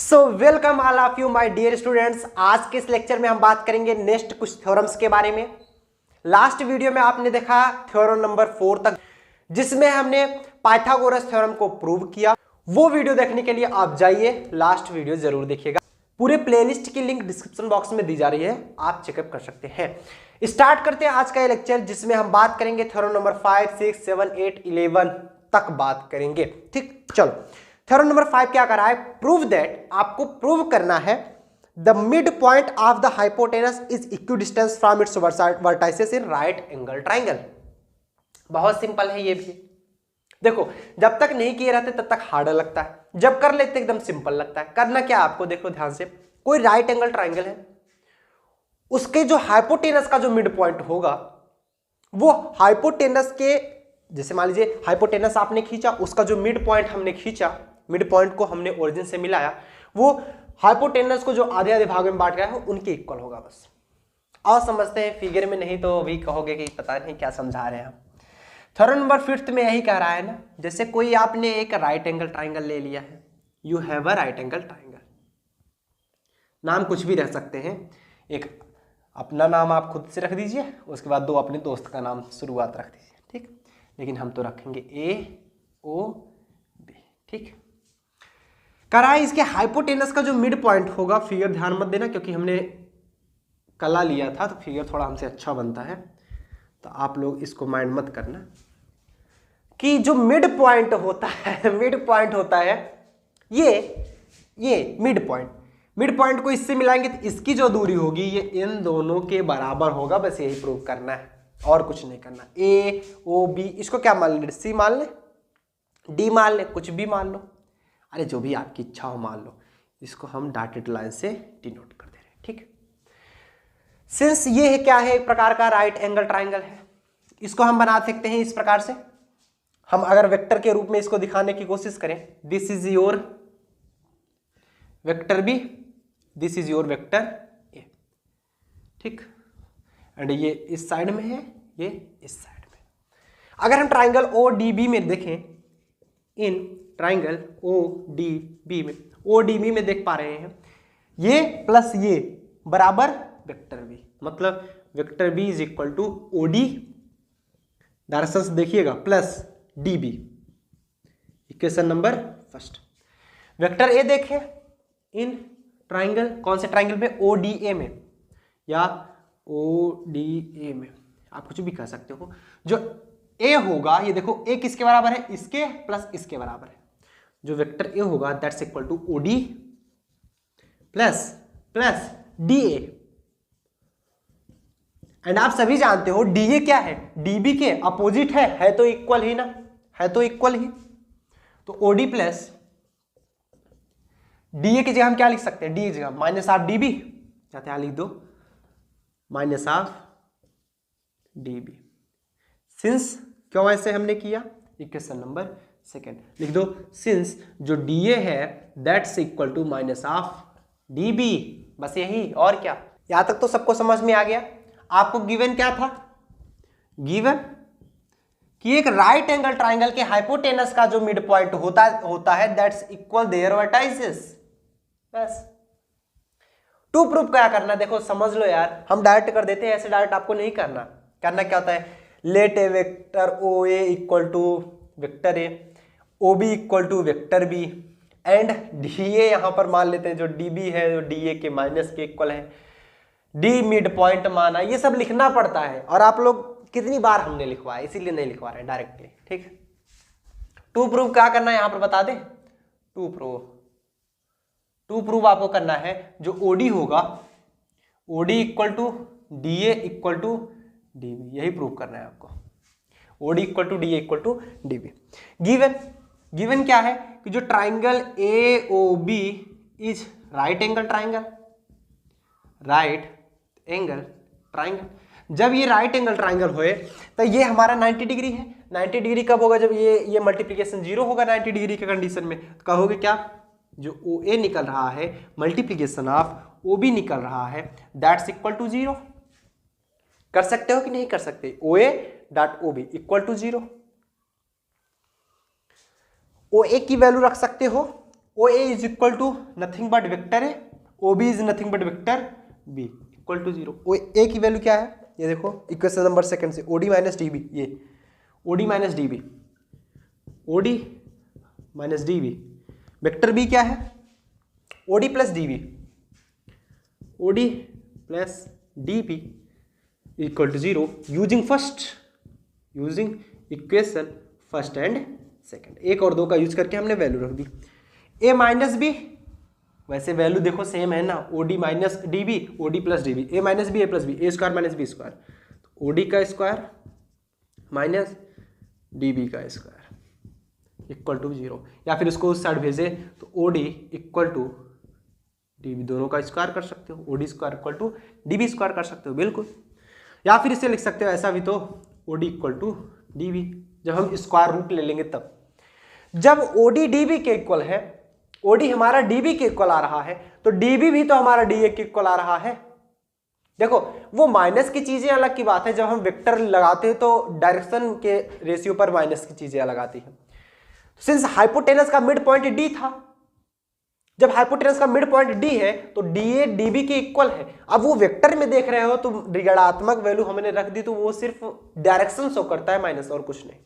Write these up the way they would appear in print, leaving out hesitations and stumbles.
So welcome all of you my dear students. आज के इस लेक्चर में हम बात करेंगे नेक्स्ट कुछ थ्योरम्स के बारे में। लास्ट वीडियो में आपने देखा थ्योरम नंबर 4 तक, जिसमें हमने पाइथागोरस थ्योरम को प्रूव किया। वो वीडियो देखने के लिए आप जाइए, लास्ट वीडियो जरूर देखिएगा। पूरे प्लेलिस्ट की लिंक डिस्क्रिप्शन बॉक्स में दी जा रही है, आप चेकअप कर सकते हैं। स्टार्ट करते हैं आज का ये लेक्चर, जिसमें हम बात करेंगे थ्योरम नंबर 5, 6, 7, 8, 11 तक बात करेंगे। ठीक, चलो थ्योरम नंबर 5 क्या कर रहा है? प्रूव दैट, आपको प्रूव करना है the mid point of the hypotenuse is equidistance from its vertices in right angle triangle. बहुत सिंपल है ये भी। देखो, जब तक नहीं किए रहते तब तक हार्ड लगता है, जब कर लेते एकदम सिंपल लगता है। करना क्या आपको, देखो ध्यान से, कोई राइट एंगल ट्राइंगल है, उसके जो हाइपोटेनस का जो मिड पॉइंट होगा वो हाइपोटेनस के, जैसे मान लीजिए हाइपोटेनस आपने खींचा, उसका जो मिड पॉइंट हमने खींचा, मिड पॉइंट को हमने ओरिजिन से मिलाया, वो हाइपोटेनस को जो आधे आधे भाग में बांट गया है उनके इक्वल होगा। बस और समझते हैं फिगर में, नहीं तो अभी कहोगे कि पता नहीं क्या समझा रहे हैं हम। थ्योरम नंबर 5 में यही कह रहा है ना, जैसे कोई आपने एक राइट एंगल ट्राइंगल ले लिया है, you have a right angle triangle, नाम कुछ भी रह सकते हैं। एक अपना नाम आप खुद से रख दीजिए, उसके बाद दो अपने दोस्त का नाम शुरुआत रख दीजिए, ठीक। लेकिन हम तो रखेंगे A-O-B, ठीक। करा इसके हाइपोटेनस का जो मिड पॉइंट होगा, फिगर ध्यान मत देना क्योंकि हमने कला लिया था तो फिगर थोड़ा हमसे अच्छा बनता है, तो आप लोग इसको माइंड मत करना कि जो मिड पॉइंट होता है, मिड पॉइंट होता है ये मिड पॉइंट को इससे मिलाएंगे तो इसकी जो दूरी होगी ये इन दोनों के बराबर होगा। बस यही प्रूव करना है और कुछ नहीं करना। A-O-B, इसको क्या मान ले, C मान ले, D मान ले, कुछ भी मान लो, अरे जो भी आपकी इच्छा हो मान लो। इसको हम डॉटेड लाइन से डिनोट कर दे रहे हैं, ठीक। सिंस ये है क्या है, एक प्रकार का राइट एंगल ट्राइंगल है, इसको हम बना सकते हैं इस प्रकार से। हम अगर वेक्टर के रूप में इसको दिखाने की कोशिश करें, this is your vector B, this is your vector A, ठीक। एंड ये इस साइड में है, ये इस साइड में। अगर हम ट्राइंगल ODB में देखें, इन ट्राइंगल ODB में देख पा रहे हैं, ये प्लस ये बराबर वेक्टर बी, मतलब vector B is equal to OD, दरअसल से देखिएगा plus DB, equation number first. Vector A देखें इन ट्राइंगल, कौन से ट्राइंगल में, ODA में या ODA में, आप कुछ भी कह सकते हो। जो ए होगा, ये देखो ए किसके बराबर है, इसके प्लस इसके बराबर है। जो वेक्टर ए होगा that's equal to OD plus DA। And आप सभी जानते हो DA क्या है, DB के अपोजिट है तो इक्वल ही ना, है तो इक्वल ही। तो OD प्लस DA की जगह हम क्या लिख सकते हैं, D की जगह माइनस ऑफ DB, चाहते हैं लिख दो माइनस ऑफ DB। सिंस क्यों ऐसे हमने किया, इक्वेशन नंबर सेकेंड लिख दो, सिंस जो DA है that's equal to minus of DB। बस यही, और क्या। यहां तक तो सबको समझ में आ गया। आपको गिवन क्या था, गिवन कि एक राइट एंगल ट्राइंगल के हाइपोटेनस का जो मिड पॉइंट होता है दैट्स इक्वल देयर वर्टाइसेस। बस टू प्रूफ क्या करना, देखो समझ लो यार, हम डायरेक्ट कर देते हैं, ऐसे डायरेक्ट आपको नहीं करना। करना क्या होता है, let a vector OA equal to vector A, OB equal to vector B and DA यहां पर मान लेते हैं, जो DB है जो DA के माइनस के इक्वल है, D मिड पॉइंट माना, ये सब लिखना पड़ता है। और आप लोग कितनी बार हमने लिखवाया, इसीलिए नहीं लिखवा रहे डायरेक्टली, ठीक। टू प्रूफ क्या करना है यहां पर बता दे, टू प्रूफ आपको करना है, जो OD होगा, OD equal to DA equal to DB, यही प्रूफ करना है आपको। OD equal to DA equal to DB। Given क्या है कि जो triangle AOB is right angle triangle. जब ये राइट एंगल ट्राइंगल होए तो ये हमारा 90 डिग्री है। 90 डिग्री कब होगा, जब ये मल्टीप्लीकेशन 0 होगा 90 डिग्री के कंडीशन में। तो कहोगे क्या, जो OA निकल रहा है मल्टीप्लीकेशन ऑफ OB निकल रहा है दैट्स इक्वल टू 0। कर सकते हो कि नहीं कर सकते, OA dot OB equal to 0। OA की वैल्यू रख सकते हो, O A is equal to nothing but vector A, O B is nothing but vector B equal to 0। O A की वैल्यू क्या है, ये देखो इक्वेशन नंबर सेकंड से, ओडी माइनस डी बी, ये OD minus D B, OD minus D B, vector B क्या है, OD plus D B, OD plus D B equal to 0 using equation first and second, एक और दो का use करके हमने वैल्यू रख दी। ए माइनस बी, वैसे वैल्यू देखो सेम है ना, OD minus D B, OD plus D B, A minus B, A plus B, A square minus B square, तो ओडी का स्क्वायर माइनस डी बी का स्क्वायर इक्वल टू 0, या फिर इसको उस साइड भेजे तो OD equal to D B, दोनों का स्क्वायर कर सकते हो, OD square equal to D B square कर सकते हो बिल्कुल, या फिर इसे लिख सकते हो ऐसा भी, तो OD equal to D B, जब हम स्क्वायर रूट ले लेंगे तब, जब ओडी डी बी के इक्वल है, ओडी हमारा डीबी के इक्वल आ रहा है, तो डीबी भी तो हमारा डी ए के इक्वल आ रहा है। देखो वो माइनस की चीजें अलग की बात है, जब हम वेक्टर लगाते हैं तो डायरेक्शन के रेशियो पर माइनस की चीजें अलग आती हैं। सिंस हाइपोटेनस का मिड पॉइंट डी था, जब हाइपोटेनस का मिड पॉइंट डी है तो डी ए डीबी के इक्वल है। अब वो वेक्टर में देख रहे हो तो ऋणात्मक वैल्यू हमने रख दी, तो वो सिर्फ डायरेक्शन शो करता है माइनस, और कुछ नहीं।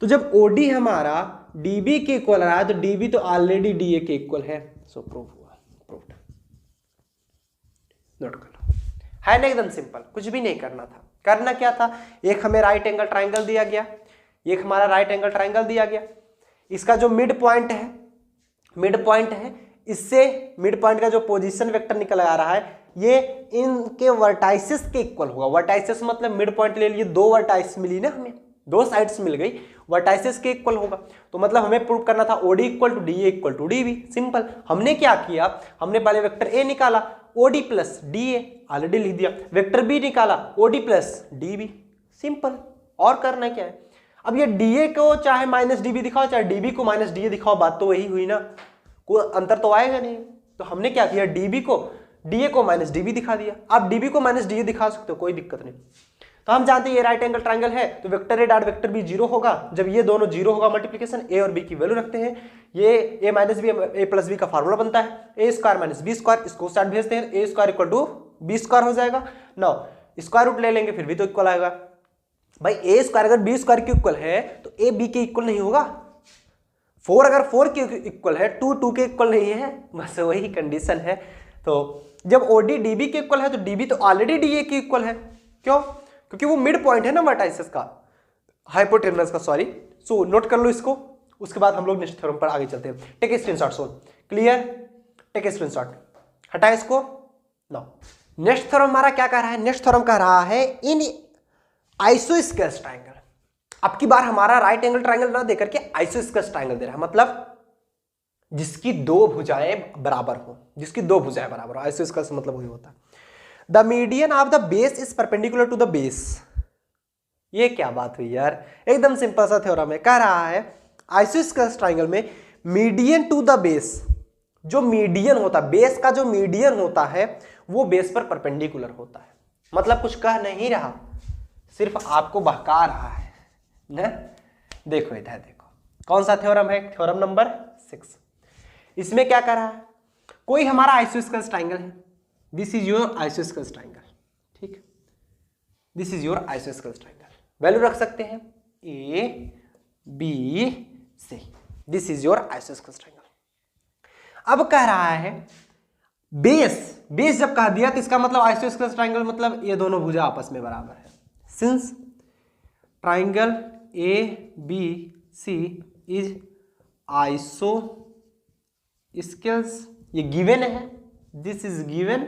तो जब ओडी हमारा डीबी के इक्वल आ रहा है तो डीबी तो ऑलरेडी डीए के इक्वल है, सो प्रूव हुआ, प्रूव्ड। नोट कर लो, है ना, एकदम सिंपल, कुछ भी नहीं करना था। करना क्या था, एक हमें राइट एंगल ट्राइंगल दिया गया, एक हमारा राइट एंगल ट्राइंगल दिया गया, इसका जो मिड पॉइंट है, इससे मिड पॉइंट का जो पोजीशन वेक्टर निकल आ रहा है ये इनके वर्टाइसिस के इक्वल होगा। वर्टाइसिस मतलब मिड पॉइंट ले लिए, दो वर्टाइसिस मिली ना हमें, दो साइड्स मिल गई, वर्टाइसिस के इक्वल होगा। तो मतलब हमें प्रूव करना था OD equal to D A equal to D B. Simple, हमने क्या किया, हमने पहले वेक्टर ए निकाला, OD plus D A already लिख दिया, वेक्टर बी निकाला, OD plus D B, simple. और करना क्या है, अब ये डी ए को चाहे माइनस डी बी दिखाओ, चाहे डी बी को माइनस डी ए दिखाओ, बात तो वही हुई ना, कोई अंतर तो आएगा नहीं। तो हमने क्या किया, डीबी को डी ए को माइनस डी बी दिखा दिया। आप डीबी को माइनस डी ए दिखा सकते हो, कोई दिक्कत नहीं। तो हम जानते हैं ये राइट एंगल ट्रायंगल है, तो vector A dot vector B 0 होगा। जब ये दोनों 0 होगा, मल्टीप्लिकेशन ए और बी की वैल्यू रखते हैं, ये A minus B A plus B का फार्मूला बनता है, A square minus B square, इसको साइड भेजते हैं, A square equal to B square हो जाएगा। नाउ स्क्वायर रूट ले लेंगे फिर भी तो इक्वल आएगा। भाई ए स्क्वायर अगर बी स्क्वायर के इक्वल है तो ए बी के इक्वल नहीं होगा। 4 अगर 4 के इक्वल है, 2 2 के इक्वल नहीं है, बस वही कंडीशन है। तो जब ओडी डीबी के इक्वल है तो डीबी तो ऑलरेडी डीए के इक्वल है। क्यों? क्योंकि वो मिड पॉइंट है ना वर्टाइसिस का, हाइपोटेनस का, सॉरी। सो नोट कर लो इसको, उसके बाद हम लोग नेक्स्ट थ्योरम पर आगे चलते हैं। Take a screenshot, so clear, take a screenshot, हटा इसको। नाउ नेक्स्ट थ्योरम हमारा क्या कह रहा है, नेक्स्ट थ्योरम कह रहा है इन आइसोस्केल्स ट्रायंगल। अब की बार हमारा राइट एंगल ट्रायंगल ना देकर के आइसोस्केल्स ट्रायंगल दे रहा है, मतलब जिसकी दो भुजाएं बराबर हो, जिसकी दो भुजाएं बराबर हो। आइसोस्केल्स मतलब वही होता है। The median of the base is perpendicular to the base. ये क्या बात हुई यार, एकदम सिंपल सा थ्योरम है। कह रहा है आइसोस्केल्स ट्रायंगल में मीडियन टू द बेस, जो मीडियन होता है, बेस का जो मीडियन होता है वो बेस पर परपेंडिकुलर होता है। मतलब कुछ कह नहीं रहा, सिर्फ आपको बहका रहा है ना। देखो इधर देखो, कौन सा थ्योरम है, थ्योरम नंबर 6। इसमें क्या कर रहा है, कोई हमारा आइसोस्केल्स ट्रायंगल है, this is your isosceles triangle, ठीक, this is your isosceles triangle. Value रख सकते हैं A B C, this is your isosceles triangle. अब कह रहा है बेस, बेस जब कह दिया तो इसका मतलब आइसोस्केल्स ट्रायंगल मतलब ये दोनों भुजा आपस में बराबर है। Since triangle A B C is isosceles, ये गिवन है, दिस इज गिवन।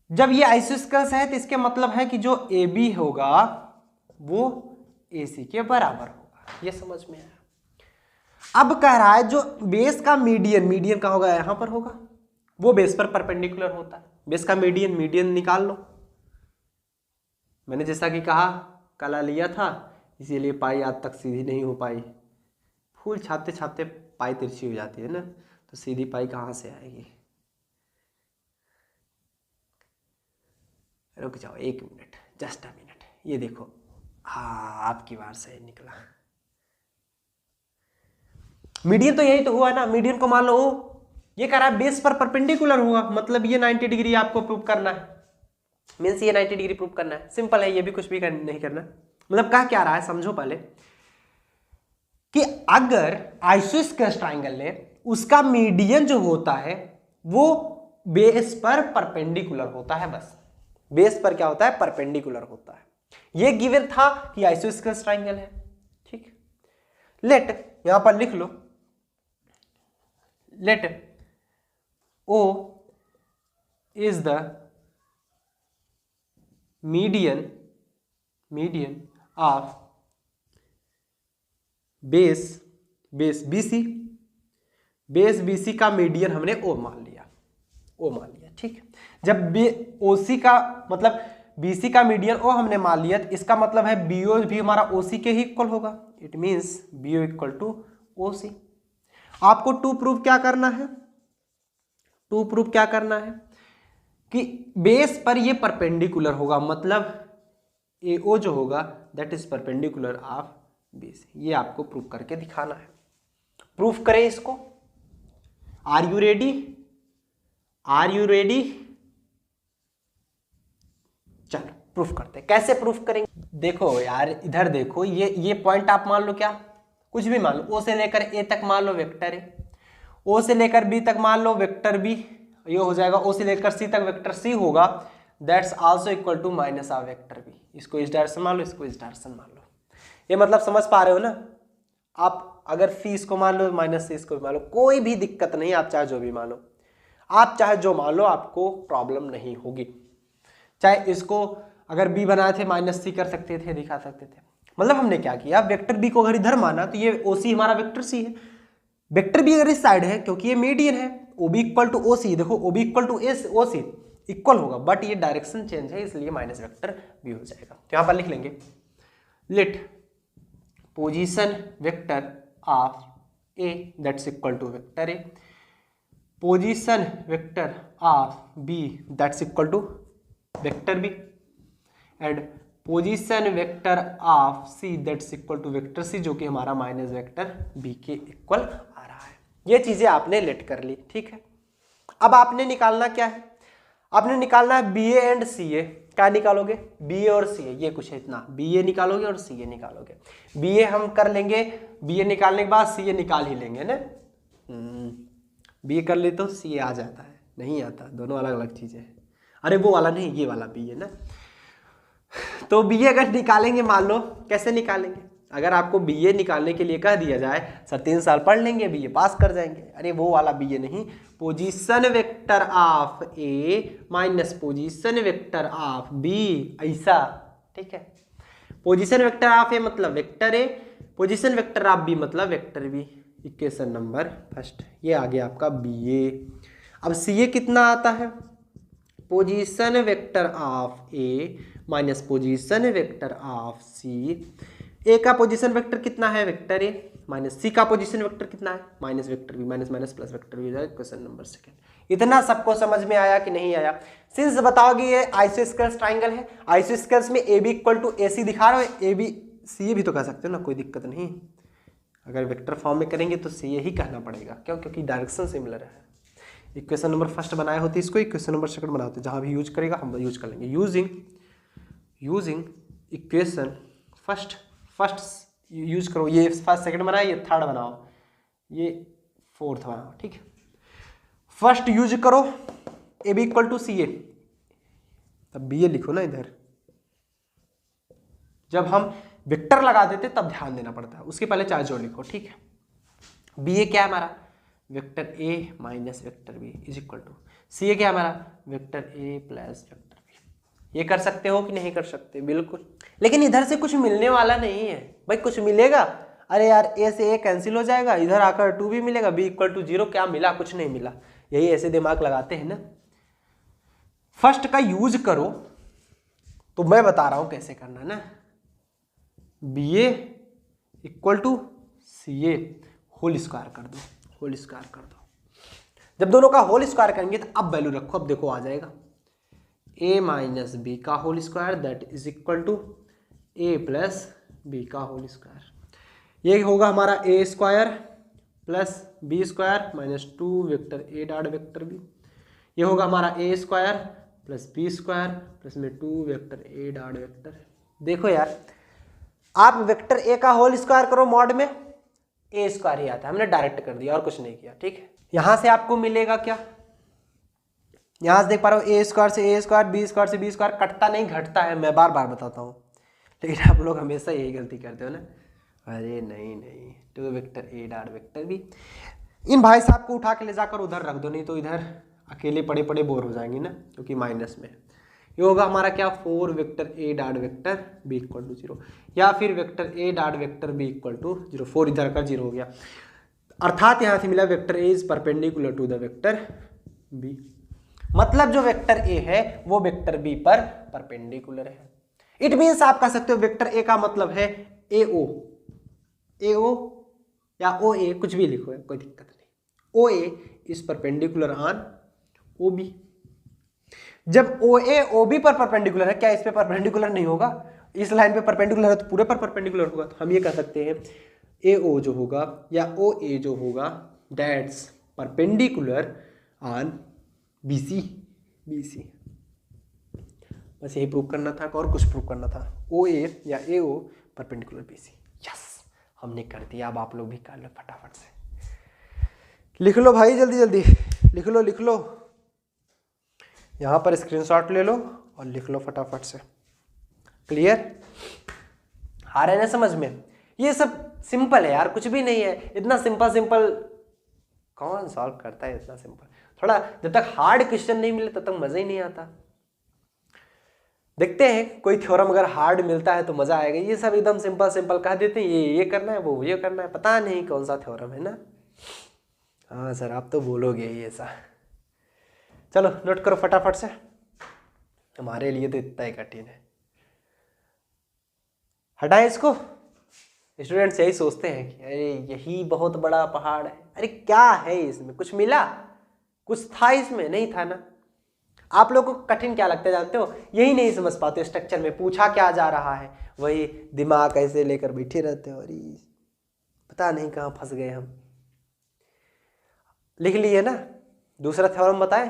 जब ये आइसोस्केल्स है तो इसके मतलब है कि जो ए बी होगा वो ए सी के बराबर होगा। ये समझ में आया। अब कह रहा है जो बेस का मीडियन, मीडियन का होगा यहां पर होगा, वो बेस पर परपेंडिकुलर होता है। बेस का मीडियन, मीडियन निकाल लो। मैंने जैसा कि कहा कला लिया था, इसीलिए पाई आज तक सीधी नहीं हो पाई। फूल छापते छापते पाई तिरछी हो जाती है ना, तो सीधी पाई कहाँ से आएगी। रुक जाओ 1 मिनट, जस्ट अ मिनट। ये देखो, हाँ आपकी बार सही निकला। मीडियन तो यही तो हुआ ना, मीडियन को मान लो ये कह रहा है बेस पर परपेंडिकुलर हुआ, मतलब ये 90 डिग्री आपको प्रूव करना है, मीन्स ये 90 डिग्री प्रूव करना है। सिंपल है, ये भी कुछ भी नहीं करना। मतलब कहा क्या रहा है समझो पहले कि अगर आइसोस्केलेस ट्राइंगल ले, उसका मीडियन जो होता है वो बेस पर परपेंडिकुलर होता है, बस बेस पर क्या होता है, परपेंडिकुलर होता है। ये गिवन था कि आइसोस्केलेस ट्राइंगल है, ठीक। लेट यहां पर लिख लो, let O is the median of base BC, base BC का मीडियन हमने O मान लिया, ठीक। जब OC का मतलब BC का मीडियन O हमने मान लिया, तो इसका मतलब है BO भी हमारा OC के ही इक्वल होगा। It means BO equal to OC। आपको टू प्रूव क्या करना है, टू प्रूव क्या करना है कि बेस पर ये परपेंडिकुलर होगा, मतलब AO जो होगा that is perpendicular of BC। ये आपको प्रूव करके दिखाना है। प्रूफ करें इसको। Are you ready, are you ready? चलो प्रूफ करते हैं। कैसे प्रूफ करेंगे, देखो यार इधर देखो, ये पॉइंट आप मान लो, क्या कुछ भी मान लो, O से लेकर A तक मान लो वेक्टर है, O से लेकर B तक मान लो वेक्टर B, ये हो जाएगा O से लेकर C तक वेक्टर C होगा, that's also equal to minus of vector B। इसको इस डायरेक्शन मान लो, इसको इस डायरेक्शन मान लो। ये मतलब समझ पा रहे हो ना आप? अगर फी इसको मान लो, माइनस से इसको मान लो, कोई भी दिक्कत नहीं, आप चाहे जो भी मान लो, आप चाहे जो मान लो, आपको प्रॉब्लम नहीं होगी। चाहे इसको अगर B बनाए थे माइनस C कर सकते थे, दिखा सकते थे। मतलब हमने क्या किया, वेक्टर B को अगर इधर माना तो ये OC हमारा वेक्टर C है, वेक्टर B अगर इस साइड है क्योंकि ये मीडियन है, OB इक्वल टू OC, देखो OB equal to OC equal होगा, बट ये डायरेक्शन चेंज है इसलिए माइनस वेक्टर B हो जाएगा। तो यहाँ पर लिख लेंगे let position vector of A that's equal to vector A, position vector of B that's equal to vector B, and position vector of C that's equal to vector C, जो कि हमारा माइनस वेक्टर B के equal आ रहा है। ये चीजें आपने लेट कर ली, ठीक है। अब आपने निकालना क्या है, आपने निकालना है BA एंड CA। क्या निकालोगे, BA और CA, ये कुछ है इतना, BA निकालोगे और CA निकालोगे। BA हम कर लेंगे, BA निकालने के बाद CA निकाल ही लेंगे ना। BA कर ले तो CA आ जाता है, नहीं आता, दोनों अलग अलग चीजें हैं। अरे वो वाला नहीं, ये वाला BA ना। तो BA अगर निकालेंगे, मान लो कैसे निकालेंगे, अगर आपको BA निकालने के लिए कह दिया जाए सर 3 साल पढ़ लेंगे BA पास कर जाएंगे, अरे वो वाला BA नहीं, position vector of A minus position vector of B, ऐसा, ठीक है। पोजीशन वेक्टर ऑफ A मतलब vector A, position vector of B मतलब vector B। Equation number first ये आ गया आपका BA। अब CA कितना आता है, position vector of A minus position vector of C। A का पोजीशन वेक्टर कितना है, वेक्टर A, माइनस C का पोजीशन वेक्टर कितना है, minus vector B, minus minus plus vector B हो जाएगा। Question number second. इतना सबको समझ में आया कि नहीं आया? सिंस बताओगे ये आइसोस्केलेस ट्राइंगल है, आइसोस्केलेस में AB इक्वल टू AC दिखा रहे हो, AB CA भी तो कह सकते हो ना, कोई दिक्कत नहीं। अगर वेक्टर फॉर्म में करेंगे तो CA ही कहना पड़ेगा, क्यों? क्योंकि डायरेक्शन सिमिलर है। इक्वेशन नंबर फर्स्ट बनाए होते इसको, इक्वेशन नंबर सेकंड बनाते, जहां भी यूज करेगा हम यूज कर लेंगे। यूजिंग इक्वेशन फर्स्ट यूज करो, ये फर्स्ट सेकंड बनाए, ये थर्ड बनाओ, ये फोर्थ बनाओ, ठीक है। फर्स्ट यूज करो AB इक्वल टू CA, तब BA लिखो ना इधर। जब हम वेक्टर लगा देते तब ध्यान देना पड़ता है, उसके पहले चार्ज जोड़ लिखो, ठीक है। BA क्या है हमारा, vector A minus vector B is equal to CA क्या है हमारा, vector A plus vector B। ये कर सकते हो कि नहीं कर सकते, बिल्कुल। लेकिन इधर से कुछ मिलने वाला नहीं है भाई, कुछ मिलेगा? अरे यार A से A कैंसिल हो जाएगा, इधर आकर 2 भी मिलेगा, B इक्वल टू 0, क्या मिला, कुछ नहीं मिला। यही ऐसे दिमाग लगाते हैं ना। फर्स्ट का यूज करो, तो मैं बता रहा हूं कैसे करना ना। BA equal to CA whole square कर दो, होल स्क्वायर कर दो। जब दोनों का होल स्क्वायर करेंगे तो अब वैल्यू रखो, अब देखो आ जाएगा A माइनस B का whole square that is equal to A plus B का होल स्क्वायर। ये होगा हमारा A square plus B square minus 2 vector A dot vector B, ये होगा हमारा A square plus B square plus में 2 vector A dot vector. देखो यार, आप वेक्टर ए का होल स्क्वायर करो मॉड में, ए स्क्वायर ही आता है, हमने डायरेक्ट कर दिया और कुछ नहीं किया। ठीक है, यहां से आपको मिलेगा क्या, यहां से देख पा रहे हो ए स्क्वायर से ए स्क्वायर, बी स्क्वायर से बी स्क्वायर, कटता नहीं घटता है, मैं बार बार बताता हूँ, लेकिन आप लोग हमेशा यही गलती करते हो ना। अरे नहीं नहीं, 2 vector A dot vector B, इन भाई साहब को उठा के ले जाकर उधर रख दो, नहीं तो इधर अकेले पड़े पड़े बोर हो जाएंगे ना, क्योंकि माइनस में। ये होगा हमारा क्या, 4 vector A dot vector B equal to 0, या फिर vector A dot vector B equal to 0, 4 इधर का 0 हो गया, अर्थात यहां से मिला vector A is perpendicular to the vector B, मतलब जो वेक्टर ए है वो वेक्टर बी पर परपेंडिकुलर है। इट मीन्स आप कह सकते हो वेक्टर ए का मतलब है ए ओ या ओ ए, कुछ भी लिखो, कोई दिक्कत नहीं। O A is perpendicular on O B. जब ओ ए ओ बी पर परपेंडिकुलर है, क्या इस पे परपेंडिकुलर नहीं होगा, इस लाइन पे परपेंडिकुलर है तो पूरे पर परपेंडिकुलर होगा, तो हम ये कह सकते हैं ए ओ जो होगा या ओ ए जो होगा that's perpendicular on B C. बस यही प्रूव करना था, और कुछ प्रूव करना था, ओ ए या ए ओ परपेंडिकुलर बी सी। यस, हमने कर दिया, अब आप लोग भी कर लो फटाफट से, लिख लो भाई, जल्दी जल्दी लिख लो, यहां पर स्क्रीनशॉट ले लो और लिख लो फटाफट से। क्लियर, आ रहे ना समझ में? ये सब सिंपल है यार, कुछ भी नहीं है, इतना सिंपल कौन सॉल्व करता है इतना सिंपल। थोड़ा जब तक हार्ड क्वेश्चन नहीं मिले तब तक मजा ही नहीं आता। देखते हैं कोई थ्योरम अगर हार्ड मिलता है तो मजा आएगा, ये सब एकदम सिंपल कह देते हैं, ये करना है, वो ये करना है, पता नहीं कौन सा थ्योरम है ना। हाँ सर, आप तो बोलोगे ही ऐसा। चलो नोट करो फटाफट से, हमारे लिए तो इतना ही कठिन है। हटाएं इसको। स्टूडेंट्स यही सोचते हैं कि अरे यही बहुत बड़ा पहाड़ है, अरे क्या है इसमें, कुछ मिला, कुछ था इसमें, नहीं था ना। आप लोगों को कठिन क्या लगता है जानते हो, यही नहीं समझ पाते स्ट्रक्चर में पूछा क्या जा रहा है, वही दिमाग ऐसे लेकर बैठे रहते हो, अरे पता नहीं कहाँ फंस गए हम। लिख लिए ना, दूसरा थ्योरम बताएं।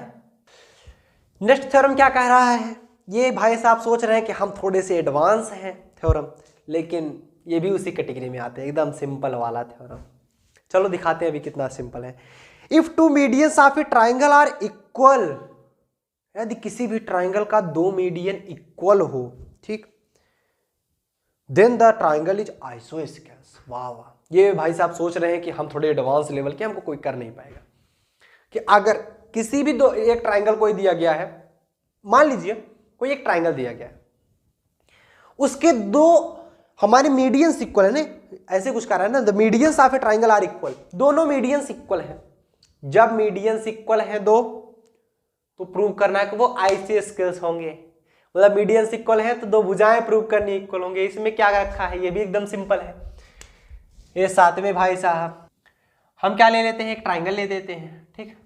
नेक्स्ट थ्योरम क्या कह रहा है, ये भाई साहब सोच रहे हैं कि हम थोड़े से एडवांस हैं थ्योरम, लेकिन ये भी उसी कैटेगरी में आते हैं, एकदम सिंपल वाला थ्योरम। चलो दिखाते हैं अभी कितना सिंपल है। If two medians of a triangle are equal, यदि किसी भी ट्राइंगल का 2 मीडियन इक्वल हो, ठीक, then the triangle is isosceles. वाह वाह, ये भाई साहब सोच रहे हैं कि हम थोड़े एडवांस लेवल के, हमको कोई कर नहीं पाएगा। कि अगर किसी भी एक ट्राइंगल कोई दिया गया है, मान लीजिए कोई एक ट्राइंगल दिया गया है, उसके 2 हमारे मीडियंस इक्वल है ना, ऐसे कुछ कर रहा है ना, the medians of a triangle are equal, दोनों मीडियंस इक्वल है। जब मीडियंस इक्वल है 2 तो प्रूव करना है कि वो आइसोस्केल्स होंगे, मतलब मीडियंस इक्वल है तो 2 भुजाएं प्रूव करनी इक्वल होंगे। इसमें क्या रखा है, ये भी एकदम सिंपल है। ये 7वें भाई साहब, हम क्या ले लेते हैं, एक ट्राइंगल ले देते हैं, ठीक,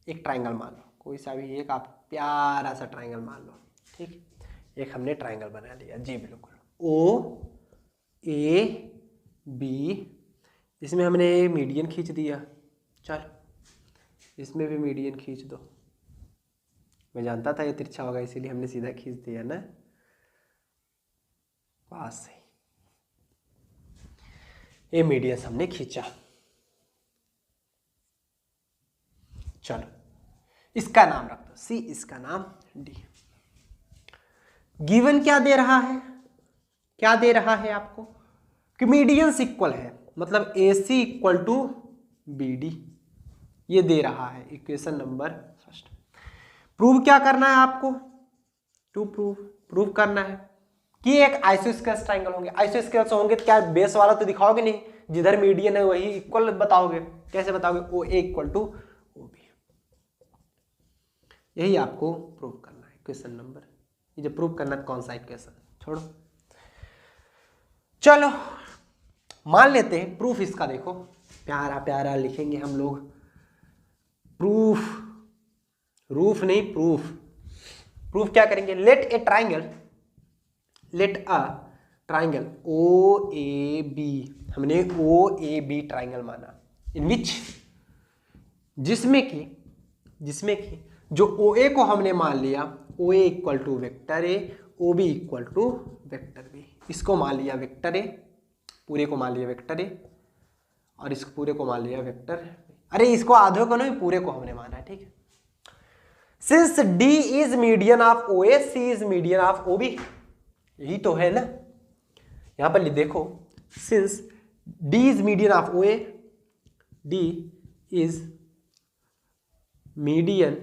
एक ट्राइंगल मान लो, कोई सा भी एक आप प्यारा सा ट्राइंगल मान लो, ठीक, एक हमने ट्राइंगल बना लिया जी, बिल्कुल ओ ए बी, इसमें हमने मीडियन खींच दिया, चल इसमें भी मीडियन खींच दो, मैं जानता था ये तिरछा होगा इसीलिए हमने सीधा खींच दिया ना, पास से ये मीडियन हमने खींचा। चलो इसका नाम रख दो सी, इसका नाम डी। गिवन क्या दे रहा है, क्या दे रहा है आपको कि मीडियंस इक्वल है, मतलब ए सी इक्वल टू बी डी, ये दे रहा है इक्वेशन नंबर फर्स्ट। प्रूव क्या करना है आपको, टू प्रूव करना है कि एक आइसोस्केल्स ट्राइंगल होंगे। आइसोस्केल्स होंगे तो क्या बेस वाला तो दिखाओगे नहीं, जिधर मीडियन है वही इक्वल बताओगे। कैसे बताओगे, ओ ए इक्वल टू ओ बी, यही आपको प्रूव करना है इक्वेशन नंबर। ये जो प्रूव करना है कौन सा इक्वेशन, छोड़ो। चलो मान लेते हैं प्रूफ इसका, देखो प्यारा प्यारा लिखेंगे हम लोग, प्रूफ, रूफ नहीं प्रूफ। प्रूफ क्या करेंगे, let a triangle O A B, हमने ओ ए बी ट्राइंगल माना, इन विच, जिसमें कि जो OA को हमने मान लिया OA equal to vector A, OB equal to vector B. इसको मान लिया वेक्टर ए, पूरे को मान लिया वेक्टर ए, और इस पूरे को मान लिया वेक्टर, अरे इसको आधे को नहीं पूरे को हमने माना है, ठीक है। Since D is median of OA, C is median of OB, यही तो है ना। यहां पर देखो, since D is median of OA, D is median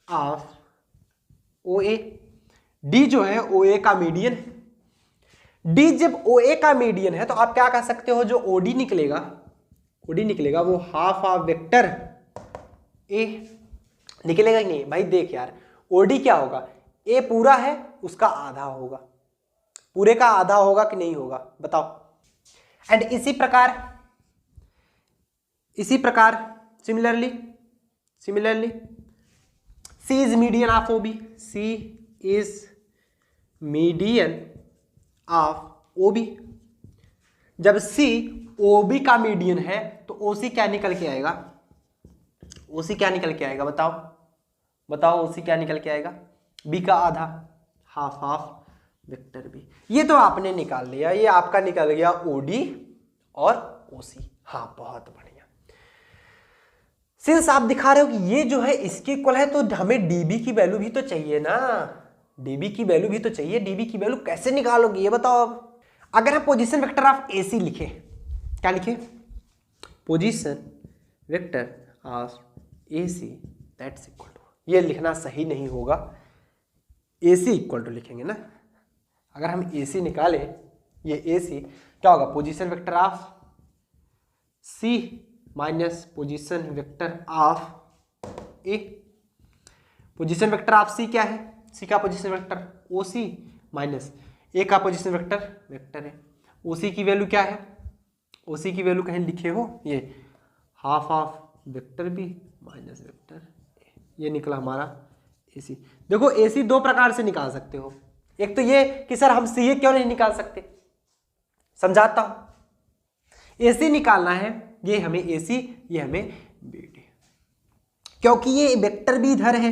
of OA, D जो है OA का मीडियन है। D जब OA का मीडियन है तो आप क्या कह सकते हो, जो OD निकलेगा वो हाफ ऑफ वेक्टर A निकलेगा कि नहीं। भाई देख यार, OD क्या होगा, A पूरा है उसका आधा होगा, पूरे का आधा होगा कि नहीं होगा बताओ। एंड इसी प्रकार similarly C is median of OB, C is median of OB। जब C OB का मीडियन है तो OC क्या निकल के आएगा, OC क्या निकल के आएगा बताओ OC क्या निकल के आएगा, B का आधा, हाफ ऑफ वेक्टर B। ये तो आपने निकाल लिया, ये आपका निकल गया OD और OC। हाँ बहुत बढ़िया। सिंस आप दिखा रहे हो कि ये जो है इसके इक्वल है, तो हमें DB की वैल्यू भी तो चाहिए ना, DB की वैल्यू भी तो चाहिए। DB की वैल्यू कैसे निकालोगे ये बताओ। अब अगर हम पोजीशन वेक्टर ऑफ AC लिखे, क्या लिखे, position vector of AC that's equal to, ये लिखना सही नहीं होगा, AC इक्वल टू लिखेंगे ना। अगर हम AC निकाले, ये AC क्या होगा, position vector of C minus position vector of A। Position vector of C क्या है, C का position vector OC minus A का पोजीशन वेक्टर है। OC की वैल्यू क्या है, OC की वैल्यू कहीं लिखे हो, ये half of vector B minus vector A। ये निकला हमारा AC। देखो AC दो प्रकार से निकाल सकते हो, एक तो ये कि सर हम CA क्यों नहीं निकाल सकते, समझाता हूं। AC निकालना है, ये हमें AC, ये हमें BD, क्योंकि ये वेक्टर भी इधर है,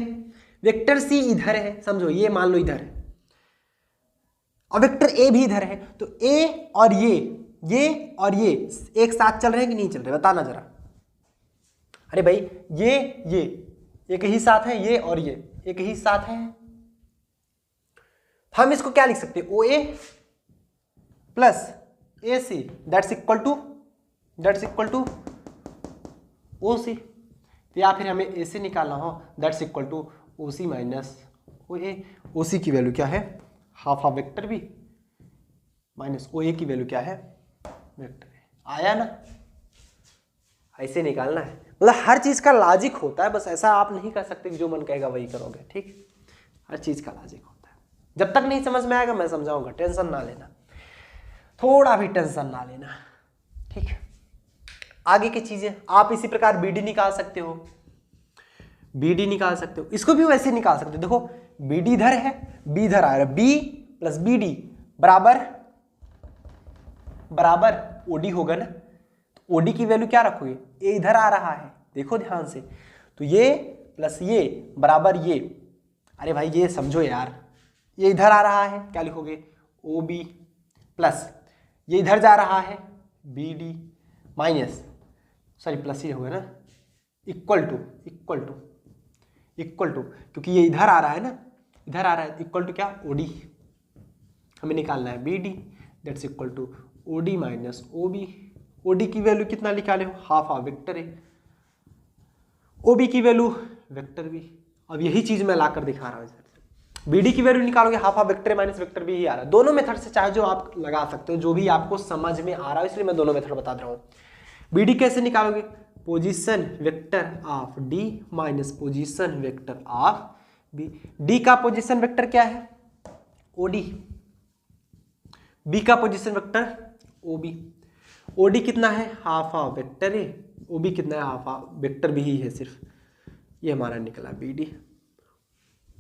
वेक्टर C इधर है, समझो ये मान लो इधर है, और वेक्टर A भी इधर है, तो A और ये और ये एक साथ चल रहे हैं कि नहीं चल रहे, बताना जरा। अरे भाई ये एक ही साथ है, ये और ये एक ही साथ है। हम इसको क्या लिख सकते हैं, OA plus AC that's equal to OC। या फिर हमें AC निकालना हो, that's equal to OC minus OA। OC की वैल्यू क्या है, half of vector B minus OA की वैल्यू क्या है, वेक्टर A। आया ना, ऐसे निकालना है। मतलब हर चीज का लॉजिक होता है, बस ऐसा आप नहीं कर सकते कि जो मन कहेगा वही करोगे, ठीक। हर चीज का लॉजिक होता है। जब तक नहीं समझ में आएगा मैं समझाऊंगा, टेंशन ना लेना, थोड़ा भी टेंशन ना लेना, ठीक। आगे की चीजें आप इसी प्रकार BD निकाल सकते हो, BD निकाल सकते हो, इसको भी वैसे निकाल सकते हो। देखो BD इधर है, B इधर आ रहा है, B प्लस BD बराबर OD होगा ना। तो OD की वैल्यू क्या रखोगे, A इधर आ रहा है, देखो ध्यान से, तो ये प्लस ये बराबर ये, अरे भाई ये समझो यार, ये इधर आ रहा है, क्या लिखोगे, OB प्लस ये इधर जा रहा है BD माइनस, सॉरी प्लस ही होगा ना, इक्वल टू, क्योंकि ये इधर आ रहा है ना, इधर आ रहा है, इक्वल टू क्या, OD हमें निकालना है BD that's equal to OD minus OB। OD की वैल्यू कितना निकाले हो, हाफ ऑफ वेक्टर है, OB की वैल्यू वेक्टर B। अब यही चीज मैं लाकर दिखा रहा हूँ। BD की वैल्यू निकालोगे, half of vector minus vector B ही आ रहा है। दोनों मेथड से चाहे जो आप लगा सकते हो, जो भी आपको समझ में आ रहा है, इसलिए मैं दोनों मेथड बता रहा हूँ। BD कैसे निकालोगे, position vector of D minus position vector of B। D का पोजीशन वेक्टर क्या है, OD, B का पोजीशन वेक्टर OB। OD कितना है, हाफ ऑफ वेक्टर है, OB कितना है, हाफ ऑफ वेक्टर B ही है सिर्फ। ये हमारा निकला BD,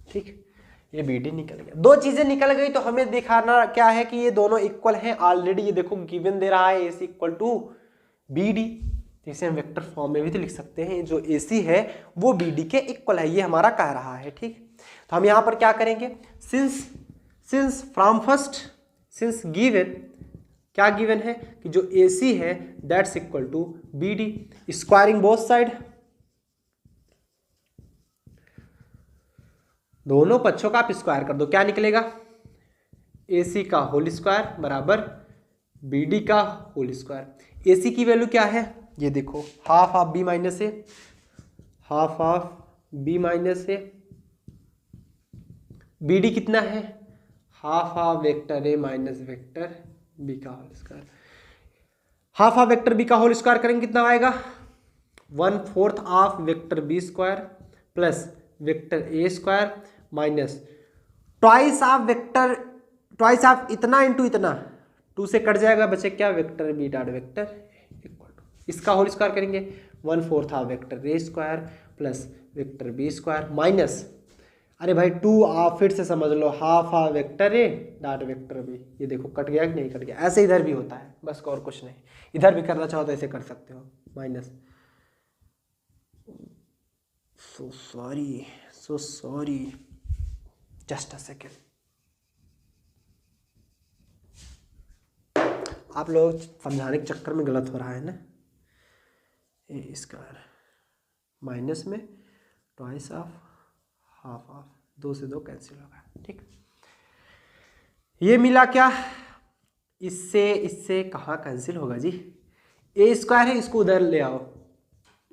ठीक, ये BD निकल गया। दो चीजें निकल गई, तो हमें दिखाना क्या है कि ये दोनों इक्वल हैं ऑलरेडी। ये देखो गिवन दे रहा है AC इक्वल टू BD, तो इसे हम वेक्टर फॉर्म में भी तो लिख सकते हैं, जो AC है वो BD के इक्वल है, ये हमारा कह रहा है। ठीक, तो हम यहाँ पर क्या करेंगे, since from first, since given, क्या गिवन है कि जो AC है that's equal to BD, squaring both side, दोनों पक्षों का आप स्क्वायर कर दो, क्या निकलेगा, AC का होल स्क्वायर बराबर BD का होल स्क्वायर। AC की वैल्यू क्या है, ये देखो, half of B minus A, half of B minus A, BD कितना है, half of vector A minus vector B का whole square. Half of vector B का होल स्क्वायर करेंगे कितना आएगा, 1/4 of vector B square plus vector A square minus twice of vector, twice of इतना into इतना, 2 से कट जाएगा, बचे क्या, vector B dot vector equal to, इसका होल स्क्वायर करेंगे 1/4 of vector A square plus vector B square minus, अरे भाई 2 ऑफ, फिर से समझ लो, half of vector A dot vector B, ये देखो कट गया कि नहीं कट गया, ऐसे इधर भी होता है बस, और कुछ नहीं, इधर भी करना चाहो तो ऐसे कर सकते हो, minus, so sorry just a second, आप लोग समझाने के चक्कर में गलत हो रहा है ना, ए स्क्वायर माइनस में ट्वाइस ऑफ हाफ ऑफ, 2 से 2 कैंसिल होगा। ठीक, ये मिला क्या, इससे कहाँ कैंसिल होगा जी, ए स्क्वायर है, इसको उधर ले आओ,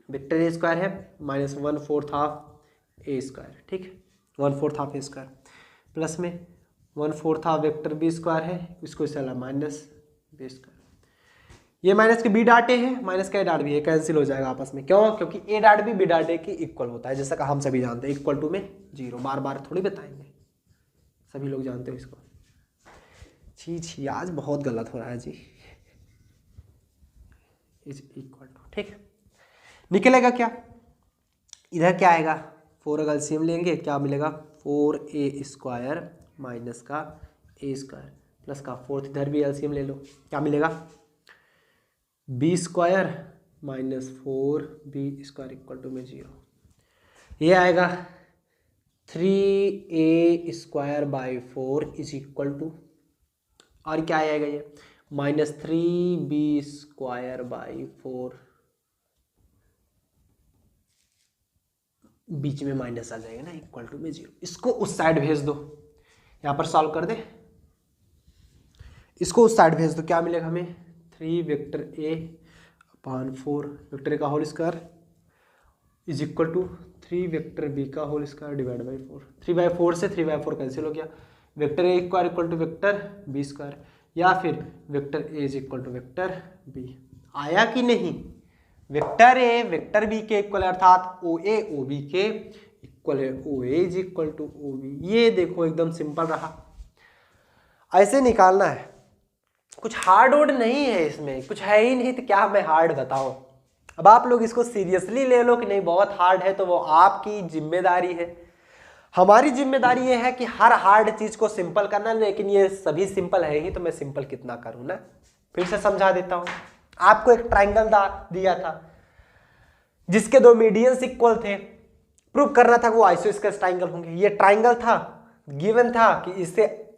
वेक्टर ए स्क्वायर है माइनस 1/4 ऑफ ए स्क्वायर, ठीक, 1/4 ऑफ ए स्क्वायर प्लस में 1/4 ऑफ वेक्टर बी स्क्वायर है, इसको चला माइनस बी स्क्वायर, ये माइनस के बी डाट ए है, माइनस का ए डाट बी है, कैंसिल हो जाएगा आपस में, क्यों, क्योंकि ए डाट बी डाट ए की इक्वल होता है, जैसा कि हम सभी जानते हैं, इक्वल टू में 0, बार बार थोड़ी बताएंगे, सभी लोग जानते हो इसको। छी आज बहुत गलत हो रहा है जी, इज इक्वल टू, ठीक, निकलेगा क्या, इधर क्या आएगा, 4 का एलसीएम लेंगे, क्या मिलेगा, 4a स्क्वायर माइनस का a स्क्वायर प्लस का 4 इधर भी एलसीएम ले लो, क्या मिलेगा, b square minus 4b square equal to में 0, ये आएगा 3a square by 4 is equal to, और क्या आएगा ये, माइनस 3b स्क्वायर बाई 4, बीच में माइनस आ जाएगा ना, इक्वल टू में 0, इसको उस साइड भेज दो, यहां पर सॉल्व कर दे, इसको उस साइड भेज दो, क्या मिलेगा हमें, 3 vector a upon 4 vector a का whole square is equal to 3 vector b का होल स्क्वायर डिवाइड बाई 4, 3/4 से 3/4 कैंसिल हो गया, vector a square equal to vector b square, या फिर vector a is equal to vector b, आया कि नहीं, वेक्टर ए वेक्टर बी के इक्वल, अर्थात ओ ए ओ बी के इक्वल है, O A is equal to O B, ये देखो एकदम सिंपल रहा, ऐसे निकालना है, कुछ हार्ड वर्ड नहीं है इसमें, कुछ है ही नहीं तो क्या मैं हार्ड बताऊं। अब आप लोग इसको सीरियसली ले लो कि नहीं बहुत हार्ड है, तो वो आपकी जिम्मेदारी है, हमारी जिम्मेदारी ये है कि हर हार्ड चीज को सिंपल करना, लेकिन ये सभी सिंपल है ही, तो मैं सिंपल कितना करूं ना, फिर से समझा देता हूं। आपको एक ट्राइंगल दिया था जिसके 2 मीडियंस इक्वल थे, प्रूव करना था वो आइसोस्केलेस ट्राइंगल होंगे, ये ट्राइंगल था, गिवन था कि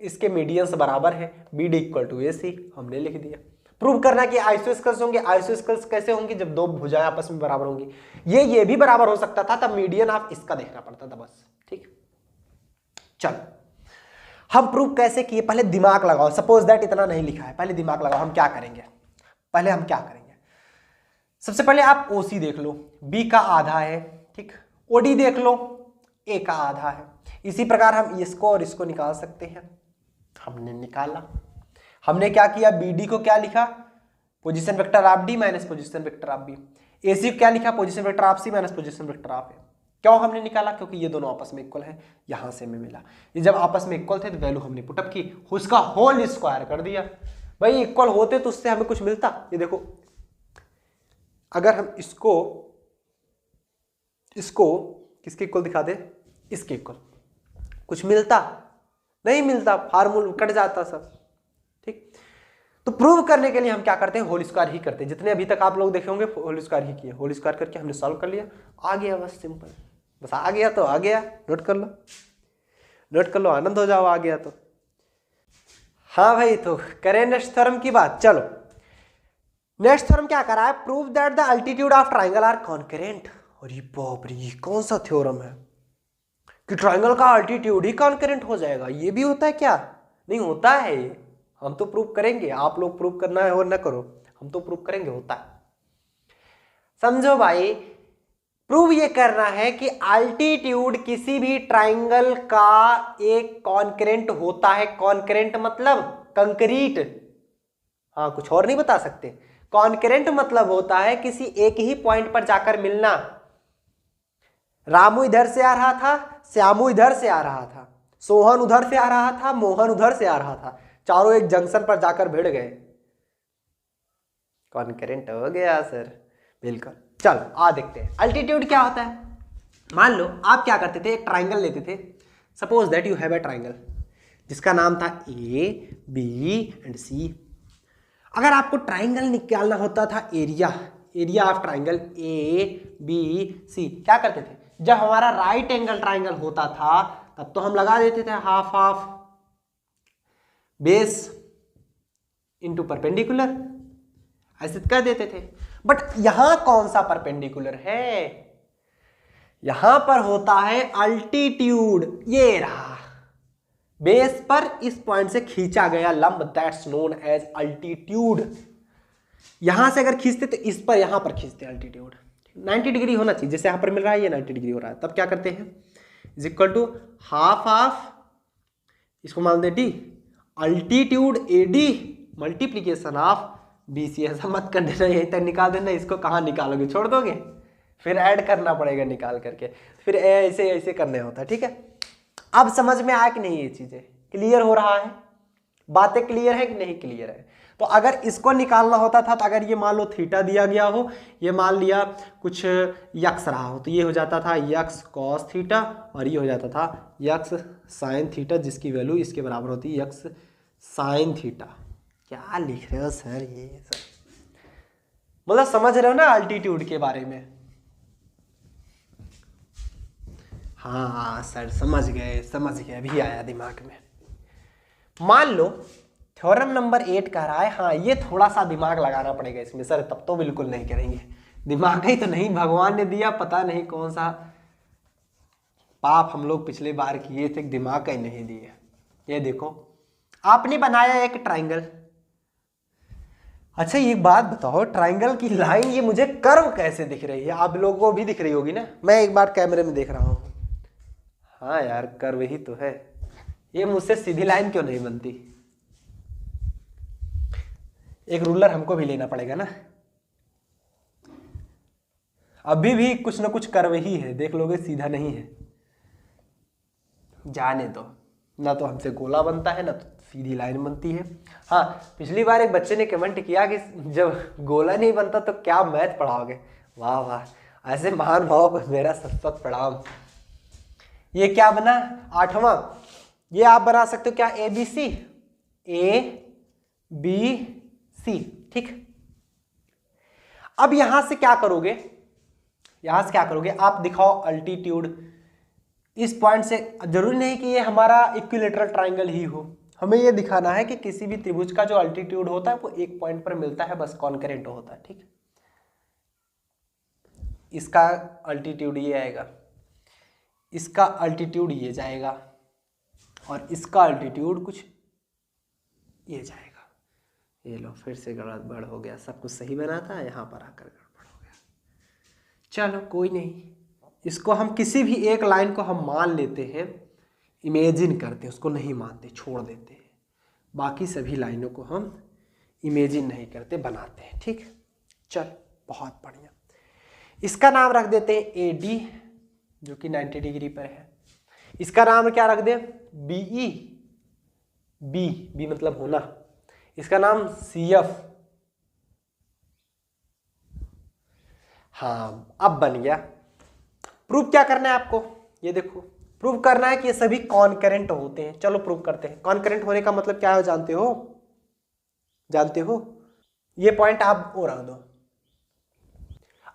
इसके मीडियंस बराबर है, BD इक्वल टू AC, हमने लिख दिया। प्रूव करना कि आइसोस्केलेस होंगे, आइसोस्केलेस कैसे होंगे, जब 2 भुजाएं आपस में बराबर होंगी, ये भी बराबर हो सकता था, तब मीडियन आप इसका देखना पड़ता था बस, ठीक। चलो हम प्रूव कैसे किए, पहले दिमाग लगाओ, सपोज दैट इतना नहीं लिखा है, पहले दिमाग लगाओ, हम क्या करेंगे, पहले हम क्या करेंगे, सबसे पहले आप OC देख लो, B का आधा है, ठीक, OD देख लो, A का आधा है, इसी प्रकार हम इसको और इसको निकाल सकते हैं, हमने निकाला, हमने क्या किया, BD को क्या लिखा, position vector of D minus position vector of B, AC को क्या लिखा, position vector of C minus position vector of A, क्यों हमने निकाला, क्योंकि ये दोनों आपस में इक्वल है, यहां से हमें मिला, ये जब आपस में इक्वल थे तो वैल्यू हमने पुटअप की, उसका होल स्क्वायर कर दिया, भाई इक्वल होते तो उससे हमें कुछ मिलता, ये देखो अगर हम इसको किसके इक्वल दिखा दे, इसके इक्वल, कुछ मिलता नहीं, मिलता, फार्मूला कट जाता सब, ठीक। तो प्रूव करने के लिए हम क्या करते हैं, होल स्क्वायर ही करते हैं। जितने अभी तक आप लोग देखे होंगे होल स्क्वायर ही किए, होल स्क्वायर करके हमने सॉल्व कर लिया, आ गया, बस सिंपल, बस आ गया तो आ गया, नोट कर लो, नोट कर लो, आनंद हो जाओ, आ गया तो। हाँ भाई, तो करें नेक्स्ट थ्योरम की बात। चलो नेक्स्ट थ्योरम क्या करा है, prove that the altitude of triangle are concurrent. अरे बाप रे, ये कौन सा थ्योरम है कि ट्राइंगल का अल्टीट्यूड ही कॉन्करेंट हो जाएगा? ये भी होता है क्या? नहीं होता है ये, हम तो प्रूव करेंगे, आप लोग प्रूव करना है और ना करो, हम तो प्रूव करेंगे, होता है। समझो भाई, प्रूव ये करना है कि अल्टीट्यूड किसी भी ट्राइंगल का एक कॉन्करेंट होता है। कॉन्करेंट मतलब कंक्रीट, हाँ कुछ और नहीं बता सकते। कॉन्करेंट मतलब होता है किसी एक ही पॉइंट पर जाकर मिलना। रामू इधर से आ रहा था, श्यामू इधर से आ रहा था, सोहन उधर से आ रहा था, मोहन उधर से आ रहा था, चारों एक जंक्शन पर जाकर भिड़ गए, कॉन्करेंट हो गया सर, बिल्कुल। चलो आ देखते हैं अल्टीट्यूड क्या होता है। मान लो आप क्या करते थे, एक ट्राइंगल लेते थे, suppose that you have a triangle जिसका नाम था ए बी एंड सी। अगर आपको ट्राइंगल निकालना होता था area of triangle A B C, क्या करते थे, जब हमारा राइट एंगल ट्राइंगल होता था तब तो हम लगा देते थे half of base into perpendicular, ऐसे कर देते थे। बट यहां कौन सा परपेंडिकुलर है, यहां पर होता है अल्टीट्यूड, ये रहा, बेस पर इस पॉइंट से खींचा गया लंब, दैट्स नोन एज अल्टीट्यूड। यहां से अगर खींचते तो इस पर, यहां पर खींचते अल्टीट्यूड 90 डिग्री होना चाहिए, जैसे यहां पर मिल रहा है ये 90 डिग्री हो रहा है, तब क्या करते हैं, is equal to half of, इसको मान दे D, altitude A D multiplication of B C. ऐसा मत कर देना, यहीं तक निकाल देना, इसको कहाँ निकालोगे, छोड़ दोगे, फिर ऐड करना पड़ेगा निकाल करके, फिर ऐसे ऐसे करने होता है, ठीक है। अब समझ में आया कि नहीं, ये चीजें क्लियर हो रहा है, बातें क्लियर है कि नहीं क्लियर है। तो अगर इसको निकालना होता था, तो अगर ये मान लो थीटा दिया गया हो, ये मान लिया कुछ यक्स रहा हो, तो ये हो जाता था यक्स कॉस थीटा, और ये हो जाता था यक्स साइन थीटा, जिसकी वैल्यू इसके बराबर होती है यक्स साइन थीटा। क्या लिख रहे हो सर, ये सर मतलब समझ रहे हो ना अल्टीट्यूड के बारे में? हाँ सर समझ गए, अभी आया दिमाग में। मान लो थ्योरम नंबर 8 कह रहा है, हाँ ये थोड़ा सा दिमाग लगाना पड़ेगा इसमें सर, तब तो बिल्कुल नहीं करेंगे, दिमाग ही तो नहीं भगवान ने दिया, पता नहीं कौन सा पाप हम लोग पिछले बार किए थे, दिमाग का ही नहीं दिए। ये देखो आपने बनाया एक ट्राइंगल, अच्छा एक बात बताओ, ट्राइंगल की लाइन ये मुझे कर्व कैसे दिख रही है? आप लोगों को भी दिख रही होगी ना, मैं एक बार कैमरे में देख रहा हूँ, हाँ यार कर्व ही तो है, ये मुझसे सीधी लाइन क्यों नहीं बनती? एक रूलर हमको भी लेना पड़ेगा ना, अभी भी कुछ ना कुछ कर्व ही है, देख लोगे सीधा नहीं है, जाने दो, ना तो हमसे गोला बनता है ना तो सीधी लाइन बनती है। हाँ पिछली बार एक बच्चे ने कमेंट किया कि जब गोला नहीं बनता तो क्या मैथ पढ़ाओगे? वाह वाह, ऐसे महान भाव को मेरा सत प्रणाम। ये क्या बना 8वां, ये आप बना सकते हो क्या, ए बी सी, ए बी सी, ठीक। अब यहां से क्या करोगे, यहां से क्या करोगे आप दिखाओ अल्टीट्यूड, इस पॉइंट से, जरूरी नहीं कि ये हमारा इक्विलेटरल ट्राइंगल ही हो, हमें ये दिखाना है कि किसी भी त्रिभुज का जो अल्टीट्यूड होता है वो एक पॉइंट पर मिलता है, बस कॉन्करेंट होता है, ठीक। इसका अल्टीट्यूड ये आएगा, इसका अल्टीट्यूड ये जाएगा, और इसका अल्टीट्यूड कुछ ये जाएगा। ये लो फिर से गड़बड़ हो गया, सब कुछ सही बना था, यहाँ पर आकर गड़बड़ हो गया। चलो कोई नहीं, इसको हम किसी भी एक लाइन को हम मान लेते हैं, इमेजिन करते हैं, उसको नहीं मानते, छोड़ देते हैं, बाकी सभी लाइनों को हम इमेजिन नहीं करते, बनाते हैं, ठीक। चल बहुत बढ़िया, इसका नाम रख देते हैं ए डी जो कि 90 डिग्री पर है, इसका नाम क्या रख दें, बीई, बी मतलब होना, इसका नाम सी एफ। हाँ अब बन गया। प्रूव क्या करना है आपको, ये देखो प्रूव करना है कि ये सभी कॉन्करेंट होते हैं। चलो प्रूव करते हैं। कॉन्करेंट होने का मतलब क्या है जानते हो, जानते हो? ये पॉइंट आप और रख दो।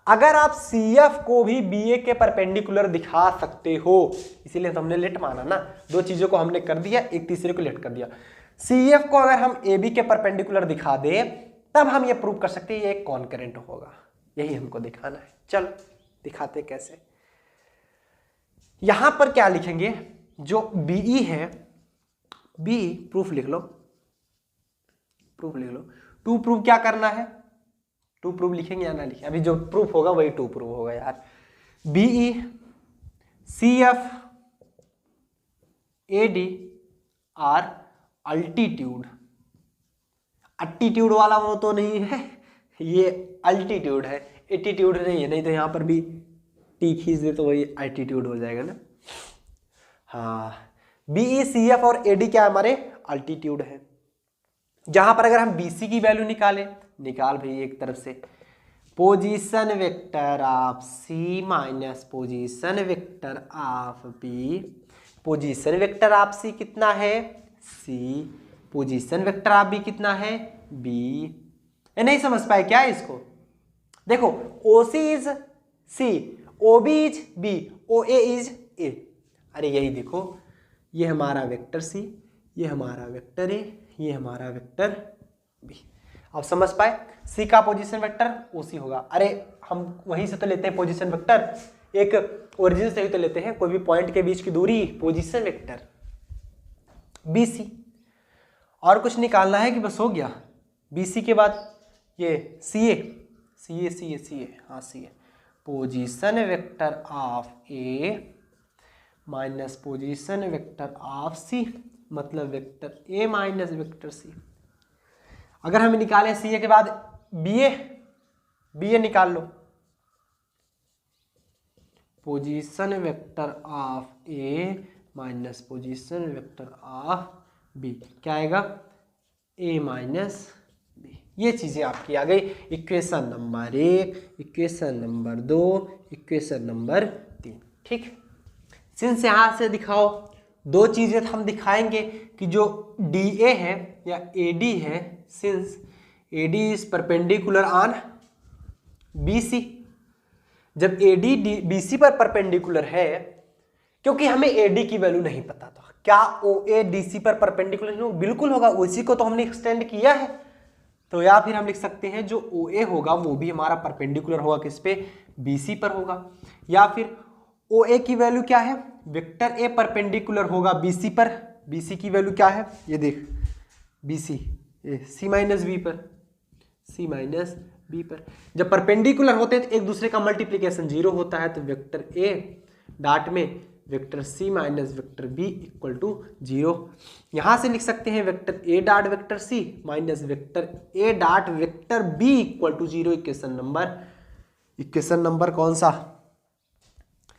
अगर आप CF को भी BA के परपेंडिकुलर दिखा सकते हो, इसीलिए तो हमने लेट माना ना, दो चीजों को हमने कर दिया, एक तीसरे को लेट कर दिया। CF को अगर हम AB के परपेंडिकुलर दिखा दे तब हम ये प्रूव कर सकते हैं ये एक कॉन्करेंट होगा। यही हमको दिखाना है। चलो दिखाते कैसे। यहां पर क्या लिखेंगे, जो BE है, B प्रूफ लिख लो, प्रूफ लिख लो। टू प्रूफ क्या करना है, टू प्रूफ लिखेंगे या ना लिखें, अभी जो प्रूफ होगा वही टू प्रूफ होगा यार। BE CF AD are altitude, attitude वाला वो तो नहीं है, ये अल्टीट्यूड है, एटीट्यूड नहीं है, नहीं तो यहां पर भी टी खींच दे तो वही एटीट्यूड हो जाएगा ना। हाँ, BE CF और AD क्या हमारे अल्टीट्यूड है। जहां पर अगर हम BC की वैल्यू निकाल भाई एक तरफ से, position vector of C minus position vector of B, position vector of C कितना है C, position vector of B कितना है B। ये नहीं समझ पाए क्या इसको? देखो OC is C, OB is B, OA is A। अरे यही देखो, ये हमारा वेक्टर C, ये हमारा वेक्टर A, ये हमारा वेक्टर B। अब समझ पाए, C का पोजीशन वेक्टर OC होगा। अरे हम वहीं से तो लेते हैं पोजीशन वेक्टर, एक ओरिजिन से ही तो लेते हैं, कोई भी पॉइंट के बीच की दूरी पोजीशन वेक्टर BC। और कुछ निकालना है कि बस हो गया? BC के बाद ये CA, हाँ CA, position vector of A minus position vector of C, मतलब vector A minus vector C। अगर हम निकालें CA के बाद BA निकाल लो, position vector of A minus position vector of B, क्या आएगा A माइनस B। ये चीजें आपकी आ गई equation number 1, equation number 2, equation number 3। ठीक, सिंस यहां से दिखाओ, दो चीजें हम दिखाएंगे कि जो DA है या AD है, since AD is perpendicular on BC, जब AD BC पर परपेंडिकुलर है, क्योंकि हमें AD की वैल्यू नहीं पता था, क्या OA DC पर परपेंडिकुलर हो? बिल्कुल होगा, उसी को तो हमने एक्सटेंड किया है। तो या फिर हम लिख सकते हैं जो OA होगा वो भी हमारा परपेंडिकुलर होगा किस पे, BC पर होगा। या फिर OA की वैल्यू क्या है, वेक्टर A परपेंडिकुलर होगा BC पर, BC की वैल्यू क्या है ये देख, BC C माइनस B पर, C माइनस B पर। जब परपेंडिकुलर होते हैं तो एक दूसरे का मल्टीप्लीकेशन 0 होता है, तो वेक्टर A डॉट में vector C minus vector B equal to 0। यहां से लिख सकते हैं vector A dot vector C minus vector A dot vector B equal to 0। Equation number कौन सा,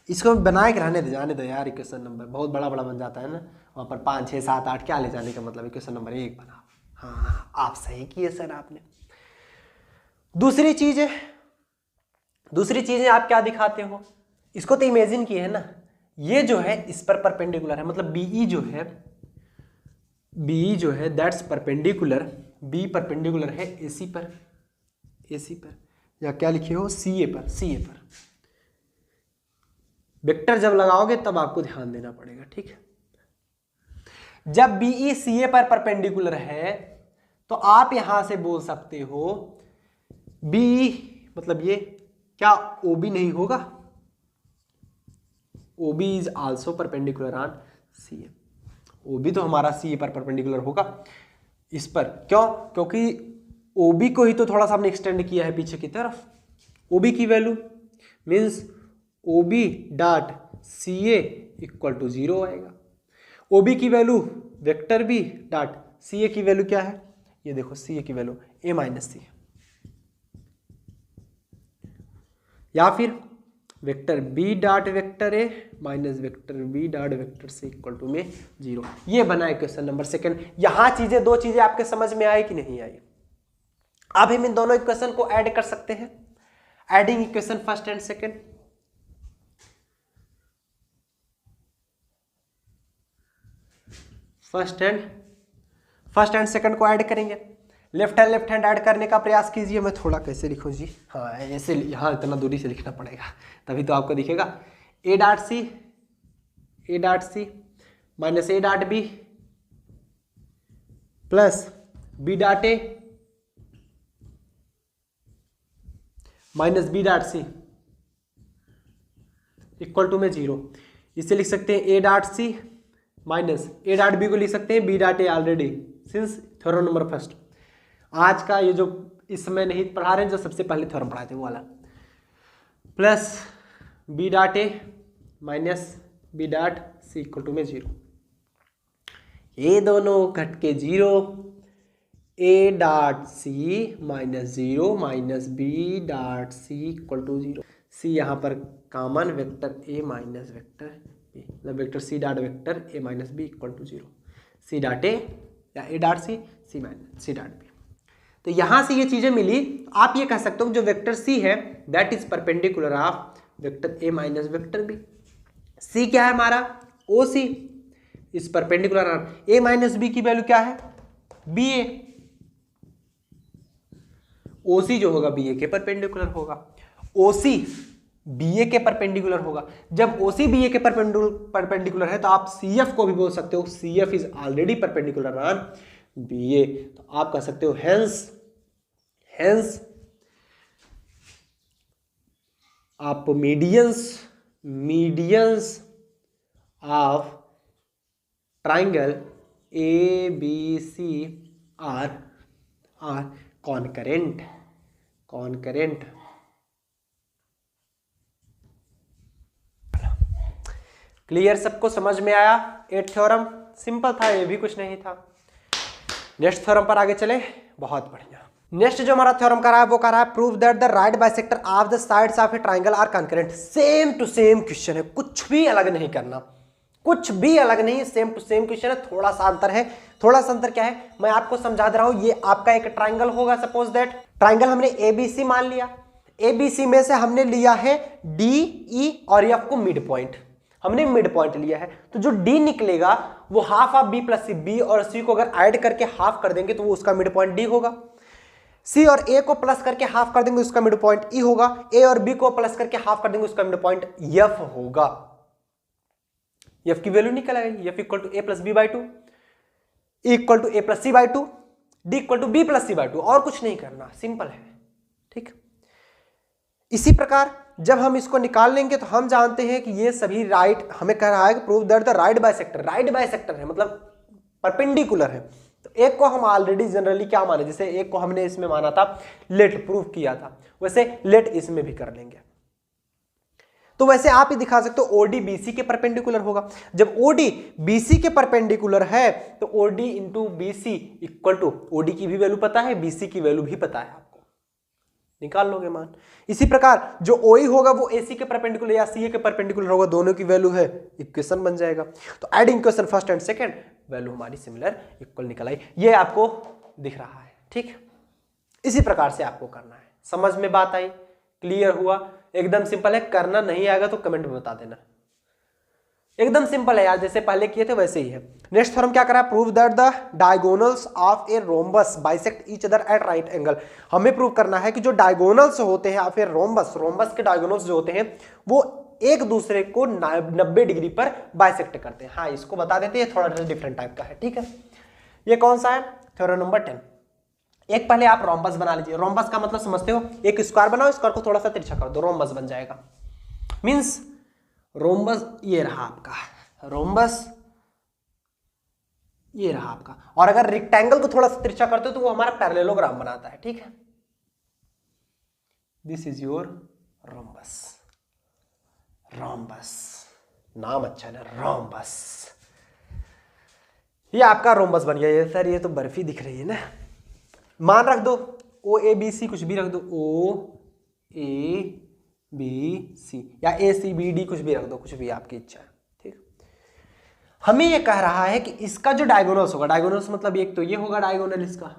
इसको बनाए के रहने दे, जाने दो यार, इक्वेशन नंबर बहुत बड़ा बड़ा बन जाता है ना, वहाँ पर 5, 6, 7, 8 क्या ले जाने का मतलब, इक्वेशन नंबर 1 बना। हाँ आप सही किए सर आपने। दूसरी चीजें आप क्या दिखाते हो, इसको तो इमेजिन किए है ना, ये जो है इस पर परपेंडिकुलर है, मतलब BE जो है दैट्स परपेंडिकुलर, B परपेंडिकुलर है AC पर, या क्या लिखे हो CA पर। वेक्टर जब लगाओगे तब आपको ध्यान देना पड़ेगा, ठीक है। जब BE CA पर परपेंडिकुलर है तो आप यहां से बोल सकते हो BE मतलब ये क्या OB नहीं होगा, OB is also perpendicular on CA, OB तो हमारा CA पर परपेंडिकुलर होगा इस पर, क्यों, क्योंकि OB को ही तो थोड़ा सा हमने एक्सटेंड किया है पीछे की तरफ। OB की value means OB dot CA equal to 0 आएगा। OB की value vector B dot CA की वैल्यू क्या है, ये देखो CA की वैल्यू A माइनस C, या फिर vector B dot vector A minus vector B dot vector C equal to में 0। ये बना इक्वेशन नंबर 2। यहां दो चीजें आपके समझ में आई कि नहीं आई? अब हम इन दोनों इक्वेशन को ऐड कर सकते हैं, adding equation first and second. First and second को ऐड करेंगे, लेफ्ट हैंड ऐड करने का प्रयास कीजिए। मैं थोड़ा कैसे लिखूं जी, हाँ ऐसे, यहाँ इतना दूरी से लिखना पड़ेगा तभी तो आपको दिखेगा। A dot C minus A dot B plus B dot A minus B dot C equal to में 0। इसे लिख सकते हैं A dot C minus A dot B को लिख सकते हैं B dot A already since theorem number first. आज का ये जो इस समय नहीं पढ़ा रहे हैं, जो सबसे पहले थ्योरम पढ़ाए थे वो वाला, plus B dot A minus B dot C equal to में 0। ये दोनों कट के 0, A dot C minus 0 minus B dot C equal to 0। C यहाँ पर common, vector A minus vector B, मतलब vector C dot vector A minus B equal to 0। C dot A या A dot C minus C dot B. तो यहां से ये चीजें मिली। आप ये कह सकते हो जो वेक्टर सी है that is perpendicular of vector A minus vector B. C क्या है हमारा, ओ सी, इस perpendicular of A minus B की वैल्यू क्या है, बी ए। ओ सी जो होगा बी ए के परपेंडिकुलर होगा, ओ सी बी ए के परपेंडिकुलर होगा। जब ओ सी बी ए के परपेंडिकुलर है तो आप सी एफ को भी बोल सकते हो C F is already perpendicular on B A. तो आप कह सकते हो हेंस आप medians of triangle A B C are concurrent. Clear, सबको समझ में आया? 8 थ्योरम सिंपल था, ये भी कुछ नहीं था। नेक्स्ट थ्योरम पर आगे चले, बहुत बढ़िया। नेक्स्ट जो हमारा थ्योरम कर रहा है वो कर रहा है prove that the right bisector of the sides of a triangle are concurrent. Same to same question है, कुछ भी अलग नहीं करना, कुछ भी अलग नहीं, सेम टू सेम क्वेश्चन है। थोड़ा सा अंतर है। थोड़ा सा अंतर क्या है मैं आपको समझा दे रहा हूं। ये आपका एक ट्राइंगल होगा, सपोज दैट ट्राइंगल हमने एबीसी मान लिया। एबीसी में से हमने लिया है डी ई और एफ को मिड पॉइंट, हमने मिड पॉइंट लिया है। तो जो डी निकलेगा वो half of B plus C, B और सी को अगर ऐड करके हाफ कर देंगे तो वो उसका मिड पॉइंट डी होगा। सी और ए को प्लस करके हाफ कर देंगे उसका मिड पॉइंट ई होगा। ए और बी को प्लस करके हाफ कर देंगे उसका मिड पॉइंट एफ होगा। एफ की वैल्यू निकल आएगी, F equal to A plus B by two, E equal to A plus C by two, D equal to B plus C by two. और कुछ नहीं करना, सिंपल है। ठीक, इसी प्रकार जब हम इसको निकाल लेंगे तो हम जानते हैं कि ये सभी राइट, हमें कह रहा है कि prove that the right bisector है, मतलब परपेंडिकुलर है। तो एक को हम ऑलरेडी जनरली क्या माने, जैसे एक को हमने इसमें माना था, लेट प्रूव किया था, वैसे लेट इसमें भी कर लेंगे। तो वैसे आप ही दिखा सकते हो ओडी बीसी के परपेंडिकुलर होगा। जब ओडी बीसी के परपेंडिकुलर है तो OD into BC equal to, OD की भी वैल्यू पता है, बीसी की वैल्यू भी पता है, आपको निकाल लोगे मान। इसी प्रकार जो ओई होगा वो एसी के परपेंडिकुलर या सीए के परपेंडिकुलर होगा, दोनों की वैल्यू है, इक्वेशन बन जाएगा। तो adding equation first and second, value हमारी सिमिलर इक्वल निकल आई। ये आपको दिख रहा है। ठीक, इसी प्रकार से आपको करना है। समझ में बात आई? क्लियर हुआ? एकदम सिंपल है, करना नहीं आएगा तो कमेंट में बता देना। एकदम सिंपल है यार, जैसे पहले किए थे वैसे ही है। नेक्स्ट थ्योरम क्या करा है, prove that the diagonals of a rhombus bisect each other at right angle. हमें प्रूव करना है कि जो डायगोनल्स होते हैं या फिर रोम्बस के डायगोनल्स जो होते हैं वो एक दूसरे को 90 डिग्री पर बाइसेक्ट करते हैं। हाँ, इसको बता देते हैं, थोड़ा डिफरेंट टाइप का है। ठीक है, ये कौन सा है, थ्योरम नंबर 10। एक पहले आप रोम्बस बना लीजिए। रोम्बस का मतलब समझते हो, एक स्क्वायर बनाओ, स्क्वायर को थोड़ा सा तिरछा कर दो, रोम्बस बन जाएगा। मींस रोम्बस ये रहा आपका रोम्बस, ये रहा आपका। और अगर रेक्टेंगल को थोड़ा सा तिरछा करते हो तो वो हमारा पैरेललोग्राम बनाता है। ठीक है, this is your rhombus. Rhombus नाम अच्छा है ना, रोम्बस। ये आपका रोम्बस बन गया। ये सर ये तो बर्फी दिख रही है ना, मान रख दो ओ ए बी सी, कुछ भी रख दो, ओ ए बी सी या ए सी बी डी, कुछ भी रख दो, कुछ भी आपकी इच्छा है। ठीक, हमें ये कह रहा है कि इसका जो डायगोनल्स होगा, डायगोनल्स मतलब एक तो ये होगा डायगोनल, इसका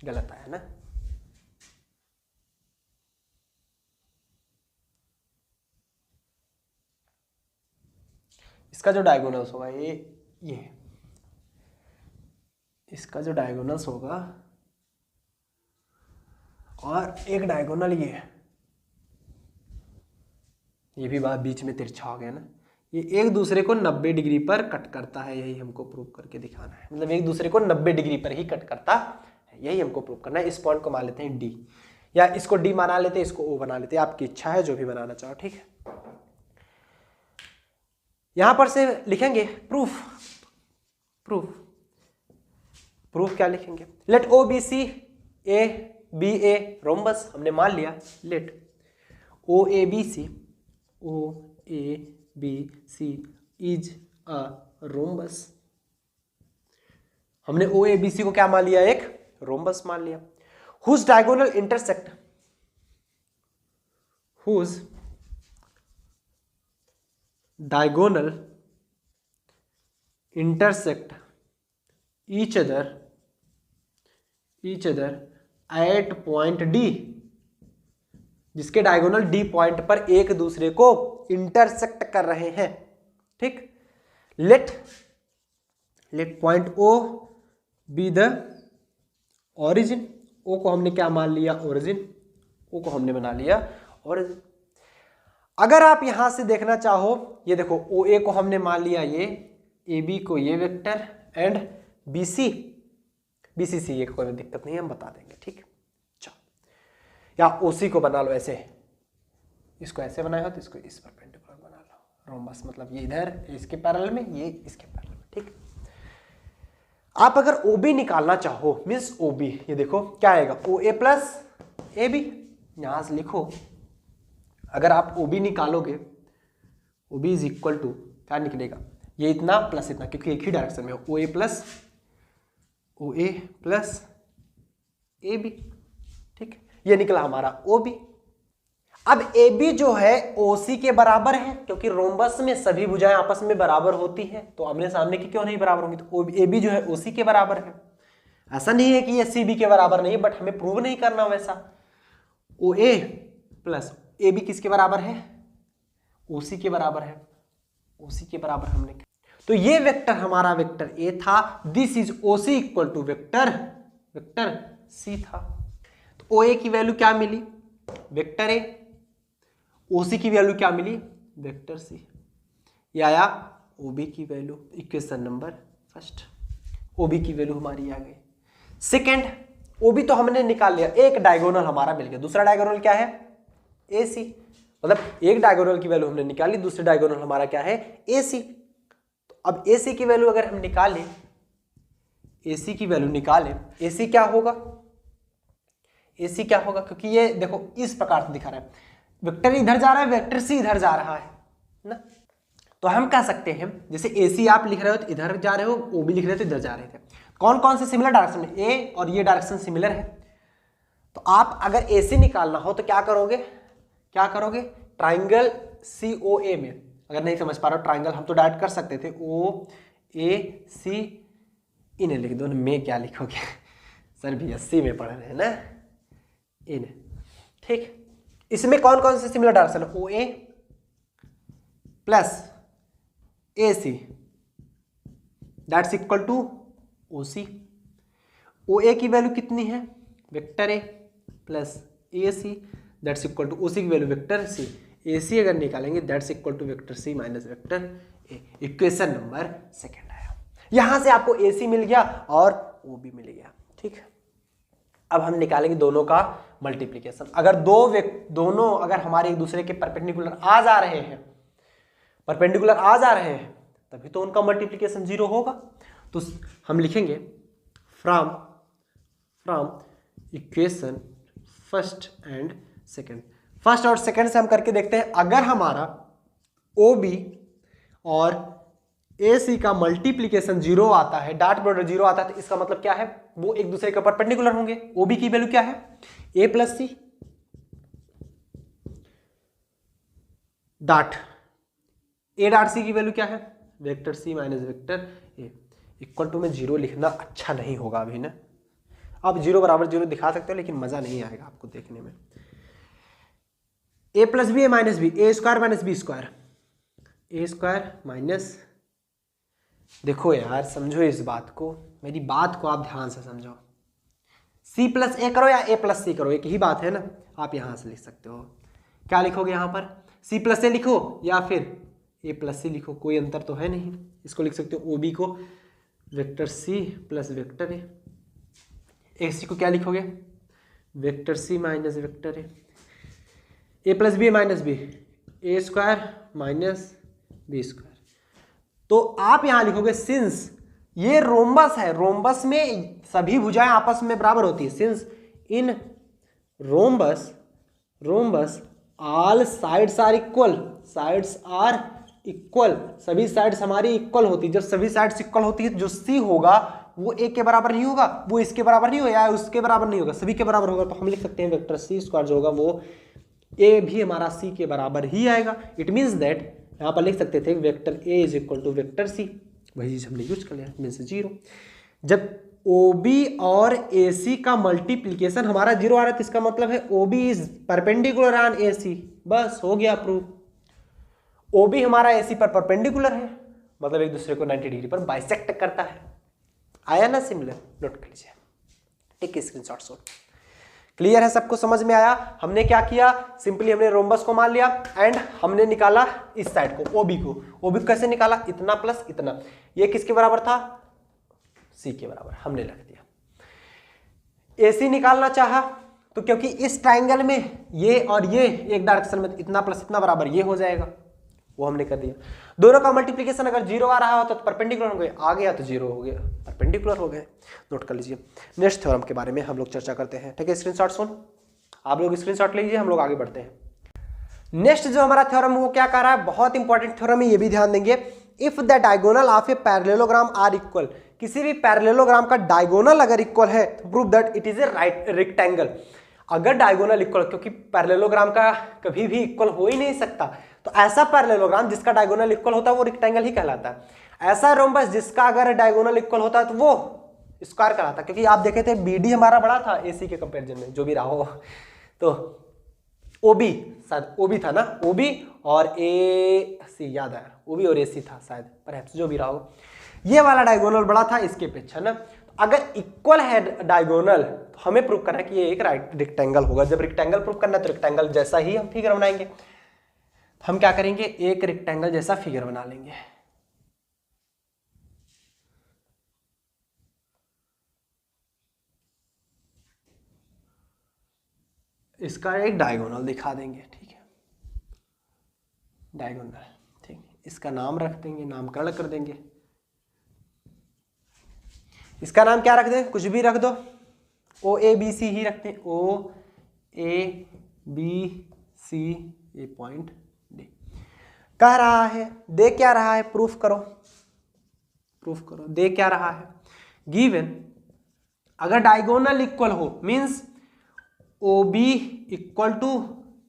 गलत आया ना, इसका जो डायगोनल्स होगा ये इसका जो डायगोनल्स होगा और एक डायगोनल ये भी बात बीच में तिरछा हो गया ना, ये एक दूसरे को 90 डिग्री पर कट करता है, यही हमको प्रूव करके दिखाना है। मतलब एक दूसरे को 90 डिग्री पर ही कट करता है, यही हमको प्रूव करना है। इस पॉइंट को मान लेते हैं डी, या इसको डी बना लेते हैं, इसको ओ बना लेते हैं, आपकी इच्छा है जो भी बनाना चाहो, ठीक है। यहां पर से लिखेंगे प्रूफ। प्रूफ क्या लिखेंगे? Let O B C A be a rhombus, हमने मान लिया let O A B C is a rhombus. हमने ओ ए बी सी को क्या मान लिया? एक रोम्बस मान लिया। Whose diagonal intersect each other at point D, जिसके डायगोनल डी पॉइंट पर एक दूसरे को इंटरसेक्ट कर रहे हैं, ठीक। Let point O be the origin, O को हमने क्या मान लिया? ओरिजिन, ओ को हमने बना लिया ओरिजिन। अगर आप यहां से देखना चाहो, ये देखो ओ ए को हमने मान लिया ये, ए बी को ये वेक्टर, एंड बी सी सी, ये कोई दिक्कत नहीं है, हम बता देंगे, ठीक। या ओसी को बना लो ऐसे, इसको ऐसे बनाया हो तो इसको इस परपेंडिकुलर बना लो, रोम्बस मतलब ये इधर इसके पैरेलल में, ये इसके पैरेलल में, ठीक। आप अगर ओबी निकालना चाहो, मीन्स ओबी, ये देखो क्या आएगा? ओ ए प्लस ए बी, यहां से लिखो। अगर आप ओबी निकालोगे, ओबी इज इक्वल टू क्या निकलेगा? ये इतना प्लस इतना, क्योंकि एक ही डायरेक्शन में हो, O A plus A B, ठीक। ये निकला हमारा ओ बी। अब ए बी जो है ओ सी के बराबर है, क्योंकि रोम्बस में सभी भुजाएं आपस में बराबर होती हैं, तो आमने सामने की क्यों नहीं बराबर होंगी? तो ए बी जो है ओ सी के बराबर है। ऐसा नहीं है कि ये सी बी के बराबर नहीं है, बट हमें प्रूव नहीं करना वैसा। ओ ए प्लस ए बी किसके बराबर है? ओ सी के बराबर है। ओ सी के बराबर हमने, तो ये वेक्टर हमारा वेक्टर ए था। This is O C equal to vector C था। तो ओ ए की वैल्यू क्या मिली? Vector A. ओ सी की वैल्यू क्या मिली? Vector C. ये आया ओ बी की value, equation number first. O B की वैल्यू हमारी आ गई। सेकेंड, ओ बी तो हमने निकाल लिया, एक डायगोनल हमारा मिल गया। दूसरा डायगोनल क्या है? ए सी। मतलब एक डायगोनल की वैल्यू हमने निकाली, दूसरे डायगोनल हमारा क्या है? ए सी। तो अब ए सी की वैल्यू अगर हम निकालें, ए सी की वैल्यू निकालें, ए सी क्या होगा? ए सी क्या होगा? क्योंकि ये देखो इस प्रकार से दिखा रहा है, वेक्टर इधर जा रहा है, वेक्टर सी इधर जा रहा है ना। तो हम कह सकते हैं, जैसे ए सी आप लिख रहे हो तो इधर जा रहे हो, ओ बी लिख रहे हो तो इधर जा रहे थे। कौन कौन से सिमिलर डायरेक्शन है? ए और ये डायरेक्शन सिमिलर है। तो आप अगर ए सी निकालना हो तो क्या करोगे? ट्राइंगल सी ओ ए में, अगर नहीं समझ पा रहे हो ट्राइंगल, हम तो डायरेक्ट कर सकते थे, ओ ए सी, इन्हें लिख दो। में क्या लिखोगे? सर भी 80 में पढ़ रहे हैं ना, इन, ठीक। इसमें कौन कौन से सिमिलर डायरेक्शन है? O A plus A C that's equal to O C. O A की वैल्यू कितनी है? Vector A plus A C that's equal to, O C की value vector C. A C अगर निकालेंगे that's equal to vector C minus vector A. Equation number second आया। यहां से आपको ए सी मिल गया और ओ बी मिल गया, ठीक। अब हम निकालेंगे दोनों का मल्टीप्लीकेशन। अगर दोनों अगर हमारे एक दूसरे के परपेंडिकुलर आ जा रहे हैं, तभी तो उनका मल्टीप्लीकेशन 0 होगा। तो हम लिखेंगे from equation first and second. First और सेकंड से हम करके देखते हैं। अगर हमारा ओ बी और ए सी का मल्टीप्लीकेशन 0 आता है, डॉट प्रोडक्ट 0 आता है, तो इसका मतलब क्या है? वो एक दूसरे के परपेंडिकुलर होंगे। ओ बी की वैल्यू क्या है? A plus C dot A dot C की वैल्यू क्या है? Vector C minus vector A. Equal to में 0 लिखना अच्छा नहीं होगा अभी ना। आप 0 बराबर 0 दिखा सकते हो, लेकिन मजा नहीं आएगा आपको देखने में। ए plus B A minus B, A square minus B square, A square minus देखो यार, समझो इस बात को, मेरी बात को आप ध्यान से समझो। c प्लस ए करो या a प्लस सी करो, एक ही बात है ना। आप यहां से लिख सकते हो, क्या लिखोगे यहाँ पर, c प्लस ए लिखो या फिर a प्लस सी लिखो, कोई अंतर तो है नहीं। इसको लिख सकते हो OB को vector c plus vector A, AC को क्या लिखोगे, vector c minus vector A plus B minus B, A square minus B square. तो आप यहां लिखोगे सिंस ये रोम्बस है, रोम्बस में सभी भुजाएं आपस में बराबर होती है। Since in rhombus all sides are equal, sides are equal, सभी साइड्स हमारी इक्वल होती है। जब सभी साइड्स इक्वल होती है, जो सी होगा वो ए के बराबर नहीं होगा, वो इसके बराबर नहीं होगा या उसके बराबर नहीं होगा, सभी के बराबर होगा। तो हम लिख सकते हैं वेक्टर सी स्क्वायर जो होगा वो ए भी हमारा सी के बराबर ही आएगा। इट मीन्स दैट यहाँ पर लिख सकते थे vector A is equal to vector C, वही चीज हमने यूज कर लिया, मीन्स 0। जब OB और AC का मल्टीप्लीकेशन हमारा 0 आ रहा है तो इसका मतलब है OB is perpendicular on AC, बस हो गया प्रूफ। OB हमारा AC पर परपेंडिकुलर है, मतलब एक दूसरे को 90 डिग्री पर बाइसेक्ट करता है। आया ना सिमिलर, नोट कर लीजिए, टेक स्क्रीनशॉट शॉट। क्लियर है, सबको समझ में आया। हमने क्या किया, सिंपली हमने रोम्बस को मान लिया एंड हमने निकाला इस साइड को OB को। OB को कैसे निकाला, इतना प्लस इतना, ये किसके बराबर था, C के बराबर, हमने रख दिया। AC निकालना चाहा तो क्योंकि इस ट्राइंगल में ये और ये एक डायरेक्शन में, इतना प्लस इतना बराबर ये हो जाएगा, वो हमने कर दिया। दोनों का मल्टीप्लिकेशन अगर 0 आ रहा होता तो परपेंडिकुलर हो गए, आ गया तो 0 हो गया, परपेंडिकुलर हो गए। नोट कर लीजिए। नेक्स्ट थ्योरम के बारे में हम लोग चर्चा करते हैं, ठीक है। स्क्रीनशॉट सुन, आप लोग स्क्रीनशॉट लीजिए, हम लोग आगे बढ़ते हैं। नेक्स्ट जो हमारा थ्योरम है वो क्या कह रहा है, बहुत इंपॉर्टेंट थ्योरम है, ये भी ध्यान देंगे। If the diagonal of a parallelogram are equal, किसी भी पैरेललोग्राम का डायगोनल अगर इक्वल है तो prove that it is a right rectangle. अगर डायगोनल इक्वल, क्योंकि पैरेललोग्राम का कभी भी इक्वल हो ही नहीं सकता, तो ऐसा पैरेललोग्राम जिसका डायगोनल इक्वल होता है वो रेक्टेंगल ही कहलाता है। ऐसा रोम्बस जिसका अगर डायगोनल इक्वल होता है तो वो स्क्वायर कहलाता है। क्योंकि आप देखे थे BD हमारा बड़ा था AC के कंपैरिजन में, जो भी रहा हो, तो OB शायद OB था ना, OB और AC याद आया, OB और AC था शायद, पर जो भी रहा हो, ये वाला डायगोनल बड़ा था इसके अपेक्षा ना। अगर इक्वल है डायगोनल तो हमें प्रूव करना है कि ये एक राइट रेक्टेंगल होगा। जब रेक्टेंगल प्रूव करना है तो रेक्टेंगल जैसा ही हम फिगर बनाएंगे। हम क्या करेंगे, एक रेक्टेंगल जैसा फिगर बना लेंगे। इसका एक डायगोनल दिखा देंगे, ठीक है, डायगोनल, ठीक। इसका नाम रख देंगे, नामकरण कर देंगे। इसका नाम क्या रख दें, कुछ भी रख दो, OABC ही रखते हैं, OABC, ये पॉइंट D कह रहा है, दे क्या रहा है, प्रूफ करो, प्रूफ करो, दे क्या रहा है, गिवन अगर डायगोनल इक्वल हो means OB equal to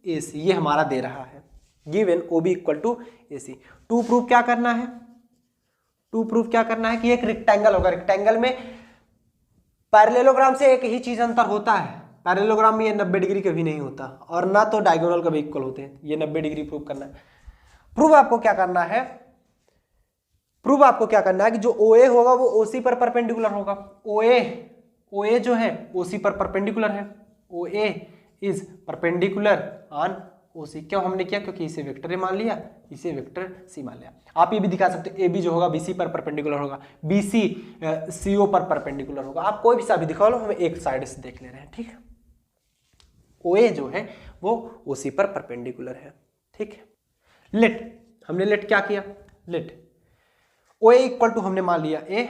AC, ये हमारा दे रहा है, given OB equal to AC। To proof क्या करना है, टू प्रूफ क्या करना है कि एक रेक्टेंगल होगा। रेक्टेंगल में पैरेललोग्राम से एक ही चीज अंतर होता है, पैरेललोग्राम में ये 90 डिग्री कभी नहीं होता और ना तो डायगोनल कभी इक्वल होते हैं, ये 90 डिग्री प्रूव करना है। प्रूफ आपको क्या करना है, प्रूफ आपको क्या करना है कि जो OA होगा वो OC पर परपेंडिकुलर होगा। OA जो है OC पर परपेंडिकुलर है, OA is perpendicular on OC। क्यों हमने किया, क्योंकि इसे वेक्टर ए मान लिया, इसे वेक्टर C मान लिया। आप ये भी दिखा सकते हो AB जो होगा BC पर परपेंडिकुलर होगा, BC CO पर परपेंडिकुलर होगा। आप कोई भी सा भी दिखा लो, हम एक साइड से देख ले रहे हैं, ठीक है। OA जो है वो OC पर परपेंडिकुलर है, ठीक है। लेट, हमने लेट क्या किया, लेट OA इक्वल टू हमने मान लिया A,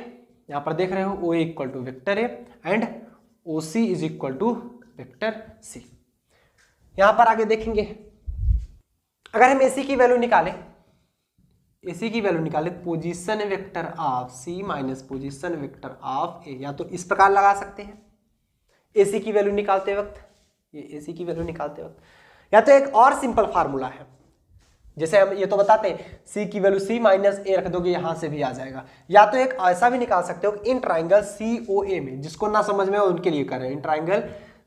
यहां पर देख रहे हो OA equal to vector A and OC is equal to vector C। यहां पर आगे देखेंगे, अगर हम AC की वैल्यू निकालें, AC की वैल्यू निकालें, position vector of C minus position vector of A, या तो इस प्रकार लगा सकते हैं AC की वैल्यू निकालते वक्त, ये AC की वैल्यू निकालते वक्त, या तो एक और सिंपल फार्मूला है, जैसे हम ये तो बताते हैं C की वैल्यू C माइनस A रख दोगे, यहां से भी आ जाएगा। या तो एक ऐसा भी निकाल सकते हो इन ट्राइंगल COA में, जिसको ना समझ में उनके लिए कर रहे हैं, इन ट्राइंगल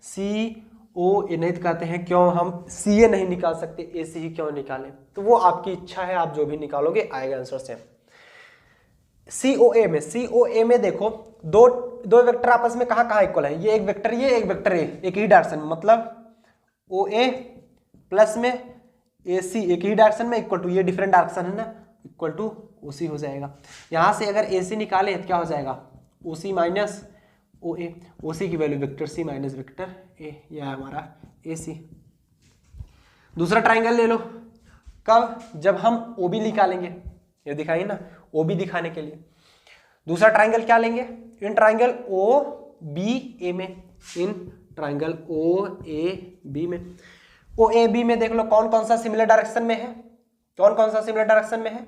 COA नहीं कहते हैं, क्यों हम CA नहीं निकाल सकते, AC ही क्यों निकालें, तो वो आपकी इच्छा है, आप जो भी निकालोगे आएगा आंसर सेम। COA में, COA में देखो दो दो वेक्टर आपस में कहाँ कहाँ इक्वल है, ये एक वेक्टर ये एक वेक्टर ए, एक ही डायरेक्शन में, मतलब OA प्लस में AC एक ही डायरेक्शन में इक्वल टू, ये डिफरेंट डायरेक्शन है ना, इक्वल टू OC हो जाएगा। यहाँ से अगर AC निकाले तो क्या हो जाएगा, OC माइनस OA, OC की value vector C minus vector A, यह है हमारा AC। दूसरा ट्राइंगल ले लो, कब, जब हम OB निकालेंगे, ये दिखाइए ना OB दिखाने के लिए। दूसरा ट्राइंगल क्या लेंगे, इन ट्राइंगल OBA में, इन ट्राइंगल OAB में, OAB में देख लो कौन कौन सा सिमिलर डायरेक्शन में है, कौन कौन सा सिमिलर डायरेक्शन में है।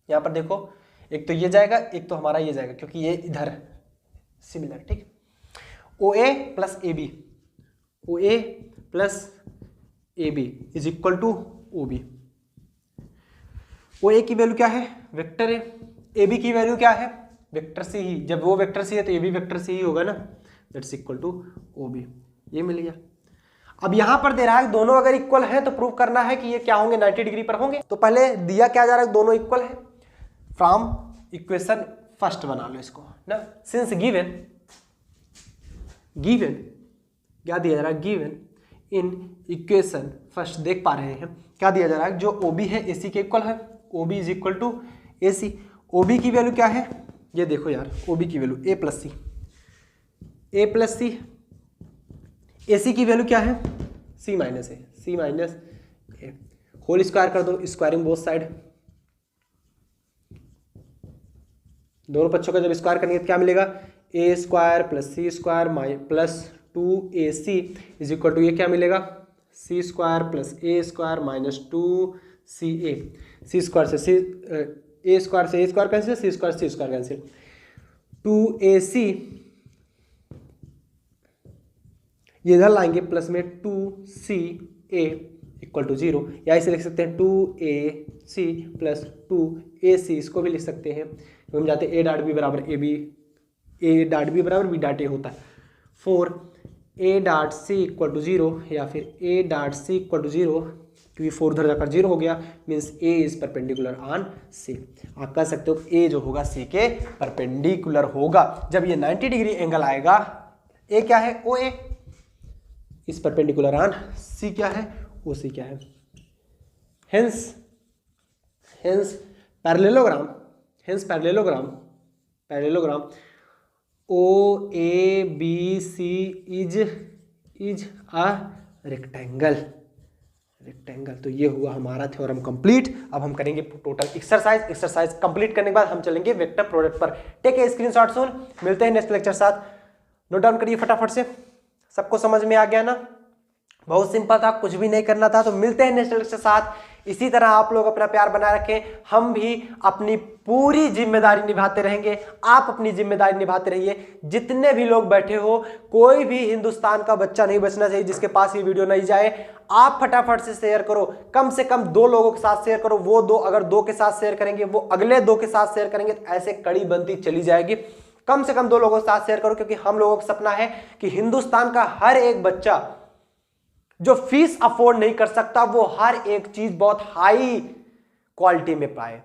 यहां पर देखो एक तो ये जाएगा, एक तो हमारा ये जाएगा, क्योंकि ये इधर सिमिलर, ठीक। OA plus AB, OA plus AB is equal to OB। OA की वैल्यू क्या है, वेक्टर है, AB की वैल्यू क्या है, वेक्टर C ही, जब वो वेक्टर C है तो AB वेक्टर C ही होगा ना, दैट्स इक्वल टू OB, ये मिल गया। अब यहां पर दे रहा है दोनों अगर इक्वल है तो प्रूव करना है कि ये क्या होंगे, 90 डिग्री पर होंगे। तो पहले दिया क्या जा रहा है, दोनों इक्वल है, फ्रॉम इक्वेशन फर्स्ट बना लो इसको ना, सिंस गिवन क्या दिया जा रहा है, गिवन इन इक्वेशन फर्स्ट, देख पा रहे हैं क्या दिया जा रहा है, जो OB है AC के इक्वल है, OB is equal to AC। OB की वैल्यू क्या है, ये देखो यार, OB की value A plus C, AC की वैल्यू क्या है, C minus A, whole square कर दो, स्क्वायरिंग बोथ साइड, दोनों पक्षों का जब स्क्वायर करेंगे तो क्या मिलेगा, A square plus C square plus 2AC is equal to, ये क्या मिलेगा, C square plus A square minus 2CA, C square से A स्क्वायर से A square cancel, C square C square cancel, 2AC ये इधर लाएंगे प्लस में 2CA equal to 0, या इसे लिख सकते हैं 2AC प्लस 2AC, इसको भी लिख सकते हैं, हम जाते हैं A डॉट B बराबर A डॉट B बराबर B डॉट A होता है, 4 A dot C equal to 0, या फिर A dot C equal to 0, क्योंकि 4 उधर जाकर 0 हो गया, means A is perpendicular on C। आप कह सकते हो A जो होगा C के परपेंडिकुलर होगा। जब ये 90 डिग्री एंगल आएगा, A क्या है, OA इस परपेंडिकुलर ऑन C क्या है, OC क्या है, hence parallelogram OABC is a rectangle. तो ये हुआ हमारा थ्योरम कंप्लीट। अब हम करेंगे टोटल एक्सरसाइज कंप्लीट करने के बाद हम चलेंगे वेक्टर प्रोडक्ट पर। टेक ए स्क्रीनशॉट सुन, मिलते हैं नेक्स्ट लेक्चर साथ। नोट डाउन करिए फटाफट से, सबको समझ में आ गया ना, बहुत सिंपल था, कुछ भी नहीं करना था। तो मिलते हैं नेक्स्ट लेक्चर साथ। इसी तरह आप लोग अपना प्यार बनाए रखें, हम भी अपनी पूरी जिम्मेदारी निभाते रहेंगे, आप अपनी जिम्मेदारी निभाते रहिए। जितने भी लोग बैठे हो, कोई भी हिंदुस्तान का बच्चा नहीं बचना चाहिए जिसके पास ये वीडियो नहीं जाए। आप फटाफट से शेयर करो, कम से कम 2 लोगों के साथ शेयर करो। वो 2 अगर 2 के साथ शेयर करेंगे, वो अगले 2 के साथ शेयर करेंगे, तो ऐसे कड़ी बनती चली जाएगी। कम से कम 2 लोगों के साथ शेयर करो, क्योंकि हम लोगों का सपना है कि हिंदुस्तान का हर एक बच्चा जो फीस अफोर्ड नहीं कर सकता, वो हर एक चीज बहुत हाई क्वालिटी में पाए,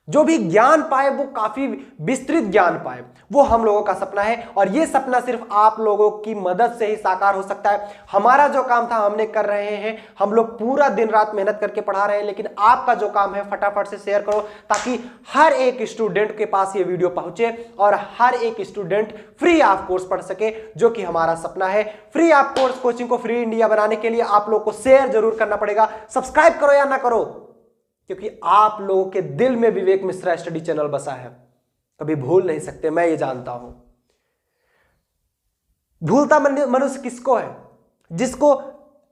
जो भी ज्ञान पाए वो काफी विस्तृत ज्ञान पाए, वो हम लोगों का सपना है। और ये सपना सिर्फ आप लोगों की मदद से ही साकार हो सकता है। हमारा जो काम था हमने कर रहे हैं, हम लोग पूरा दिन रात मेहनत करके पढ़ा रहे हैं, लेकिन आपका जो काम है फटाफट से शेयर करो, ताकि हर एक स्टूडेंट के पास ये वीडियो पहुंचे और हर एक स्टूडेंट फ्री ऑफ कोर्स पढ़ सके, जो कि हमारा सपना है। फ्री ऑफ कोर्स कोचिंग को फ्री इंडिया बनाने के लिए आप लोग को शेयर जरूर करना पड़ेगा। सब्सक्राइब करो या ना करो, क्योंकि आप लोगों के दिल में विवेक मिश्रा स्टडी चैनल बसा है, कभी भूल नहीं सकते, मैं ये जानता हूं। भूलता मनुष्य किसको है, जिसको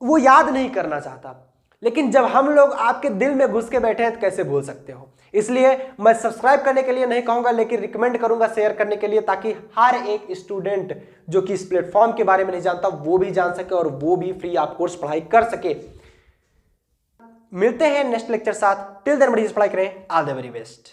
वो याद नहीं करना चाहता। लेकिन जब हम लोग आपके दिल में घुस के बैठे हैं तो कैसे भूल सकते हो। इसलिए मैं सब्सक्राइब करने के लिए नहीं कहूंगा, लेकिन रिकमेंड करूंगा शेयर करने के लिए, ताकि हर एक स्टूडेंट जो कि इस प्लेटफॉर्म के बारे में नहीं जानता वो भी जान सके और वो भी फ्री ऑफ कोर्स पढ़ाई कर सके। मिलते हैं नेक्स्ट लेक्चर साथ। टिल देन बड़ी पढ़ाई करें। All the very best.